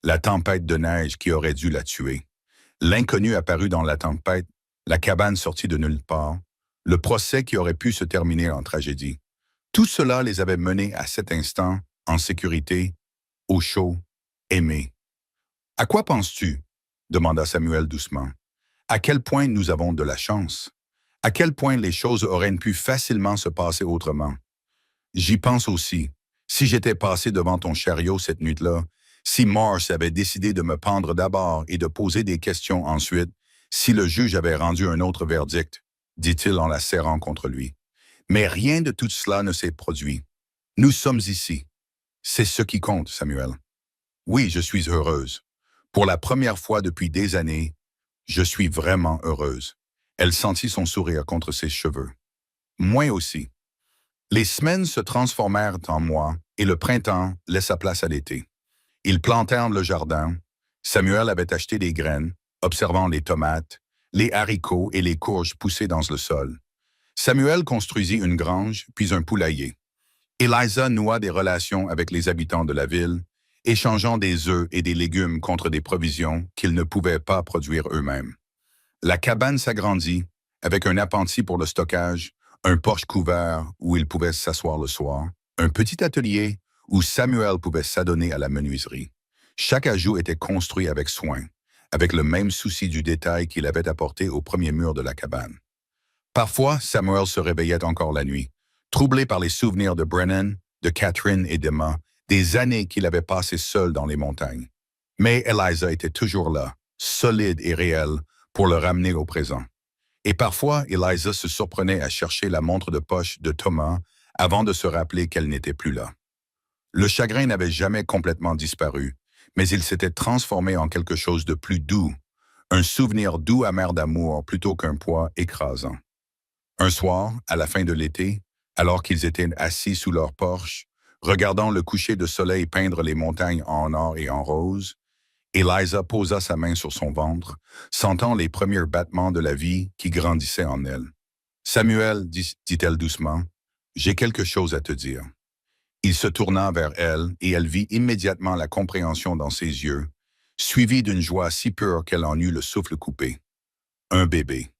La tempête de neige qui aurait dû la tuer. L'inconnu apparu dans la tempête, la cabane sortie de nulle part, le procès qui aurait pu se terminer en tragédie. Tout cela les avait menés à cet instant, en sécurité, au chaud, aimés. « À quoi penses-tu » demanda Samuel doucement. « À quel point nous avons de la chance? À quel point les choses auraient pu facilement se passer autrement? J'y pense aussi. Si j'étais passé devant ton chariot cette nuit-là, si Morse avait décidé de me pendre d'abord et de poser des questions ensuite, si le juge avait rendu un autre verdict, dit-il en la serrant contre lui. Mais rien de tout cela ne s'est produit. Nous sommes ici. C'est ce qui compte, Samuel. Oui, je suis heureuse. Pour la première fois depuis des années, je suis vraiment heureuse. Elle sentit son sourire contre ses cheveux. Moi aussi. Les semaines se transformèrent en mois et le printemps laissa place à l'été. Ils plantèrent le jardin. Samuel avait acheté des graines, observant les tomates, les haricots et les courges poussées dans le sol. Samuel construisit une grange, puis un poulailler. Eliza noua des relations avec les habitants de la ville, échangeant des œufs et des légumes contre des provisions qu'ils ne pouvaient pas produire eux-mêmes. La cabane s'agrandit, avec un appentis pour le stockage, un porche couvert où il pouvait s'asseoir le soir, un petit atelier où Samuel pouvait s'adonner à la menuiserie. Chaque ajout était construit avec soin, avec le même souci du détail qu'il avait apporté au premier mur de la cabane. Parfois, Samuel se réveillait encore la nuit, troublé par les souvenirs de Brennan, de Catherine et d'Emma, des années qu'il avait passées seul dans les montagnes. Mais Eliza était toujours là, solide et réelle, pour le ramener au présent. Et parfois, Eliza se surprenait à chercher la montre de poche de Thomas avant de se rappeler qu'elle n'était plus là. Le chagrin n'avait jamais complètement disparu, mais il s'était transformé en quelque chose de plus doux, un souvenir doux amer d'amour plutôt qu'un poids écrasant. Un soir, à la fin de l'été, alors qu'ils étaient assis sous leur porche, regardant le coucher de soleil peindre les montagnes en or et en rose, Eliza posa sa main sur son ventre, sentant les premiers battements de la vie qui grandissaient en elle. « Samuel, dit-elle doucement, j'ai quelque chose à te dire. » Il se tourna vers elle et elle vit immédiatement la compréhension dans ses yeux, suivie d'une joie si pure qu'elle en eut le souffle coupé. Un bébé.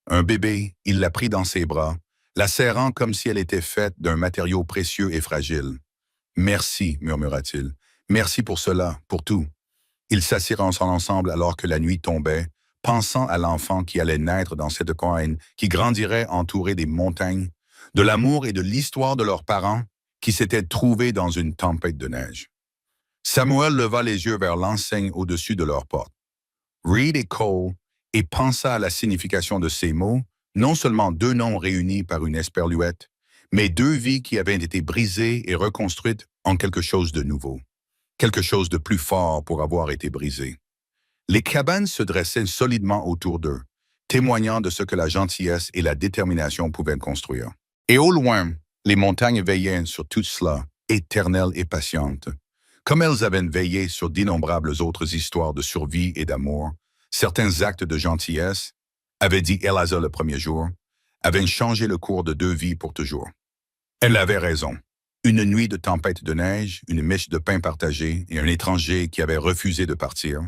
Un bébé, il la prit dans ses bras, la serrant comme si elle était faite d'un matériau précieux et fragile. « Merci, murmura-t-il. Merci pour cela, pour tout. » Ils s'assirent ensemble alors que la nuit tombait, pensant à l'enfant qui allait naître dans cette coin, qui grandirait entouré des montagnes, de l'amour et de l'histoire de leurs parents qui s'étaient trouvés dans une tempête de neige. Samuel leva les yeux vers l'enseigne au-dessus de leur porte. Reed et Cole, et pensa à la signification de ces mots, non seulement deux noms réunis par une esperluette, mais deux vies qui avaient été brisées et reconstruites en quelque chose de nouveau. Quelque chose de plus fort pour avoir été brisé. Les cabanes se dressaient solidement autour d'eux, témoignant de ce que la gentillesse et la détermination pouvaient construire. Et au loin, les montagnes veillaient sur tout cela, éternelles et patientes. Comme elles avaient veillé sur d'innombrables autres histoires de survie et d'amour, certains actes de gentillesse, avait dit Eliza le premier jour, avaient changé le cours de deux vies pour toujours. Elle avait raison. Une nuit de tempête de neige, une miche de pain partagée et un étranger qui avait refusé de partir.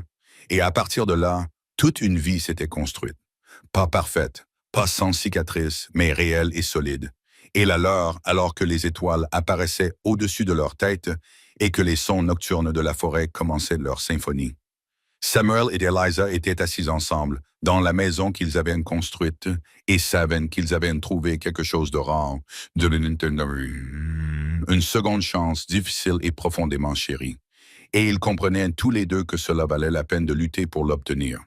Et à partir de là, toute une vie s'était construite. Pas parfaite, pas sans cicatrices, mais réelle et solide. Et la leur, alors que les étoiles apparaissaient au-dessus de leur tête et que les sons nocturnes de la forêt commençaient leur symphonie. Samuel et Eliza étaient assis ensemble, dans la maison qu'ils avaient construite, et savaient qu'ils avaient trouvé quelque chose de rare, une seconde chance difficile et profondément chérie. Et ils comprenaient tous les deux que cela valait la peine de lutter pour l'obtenir.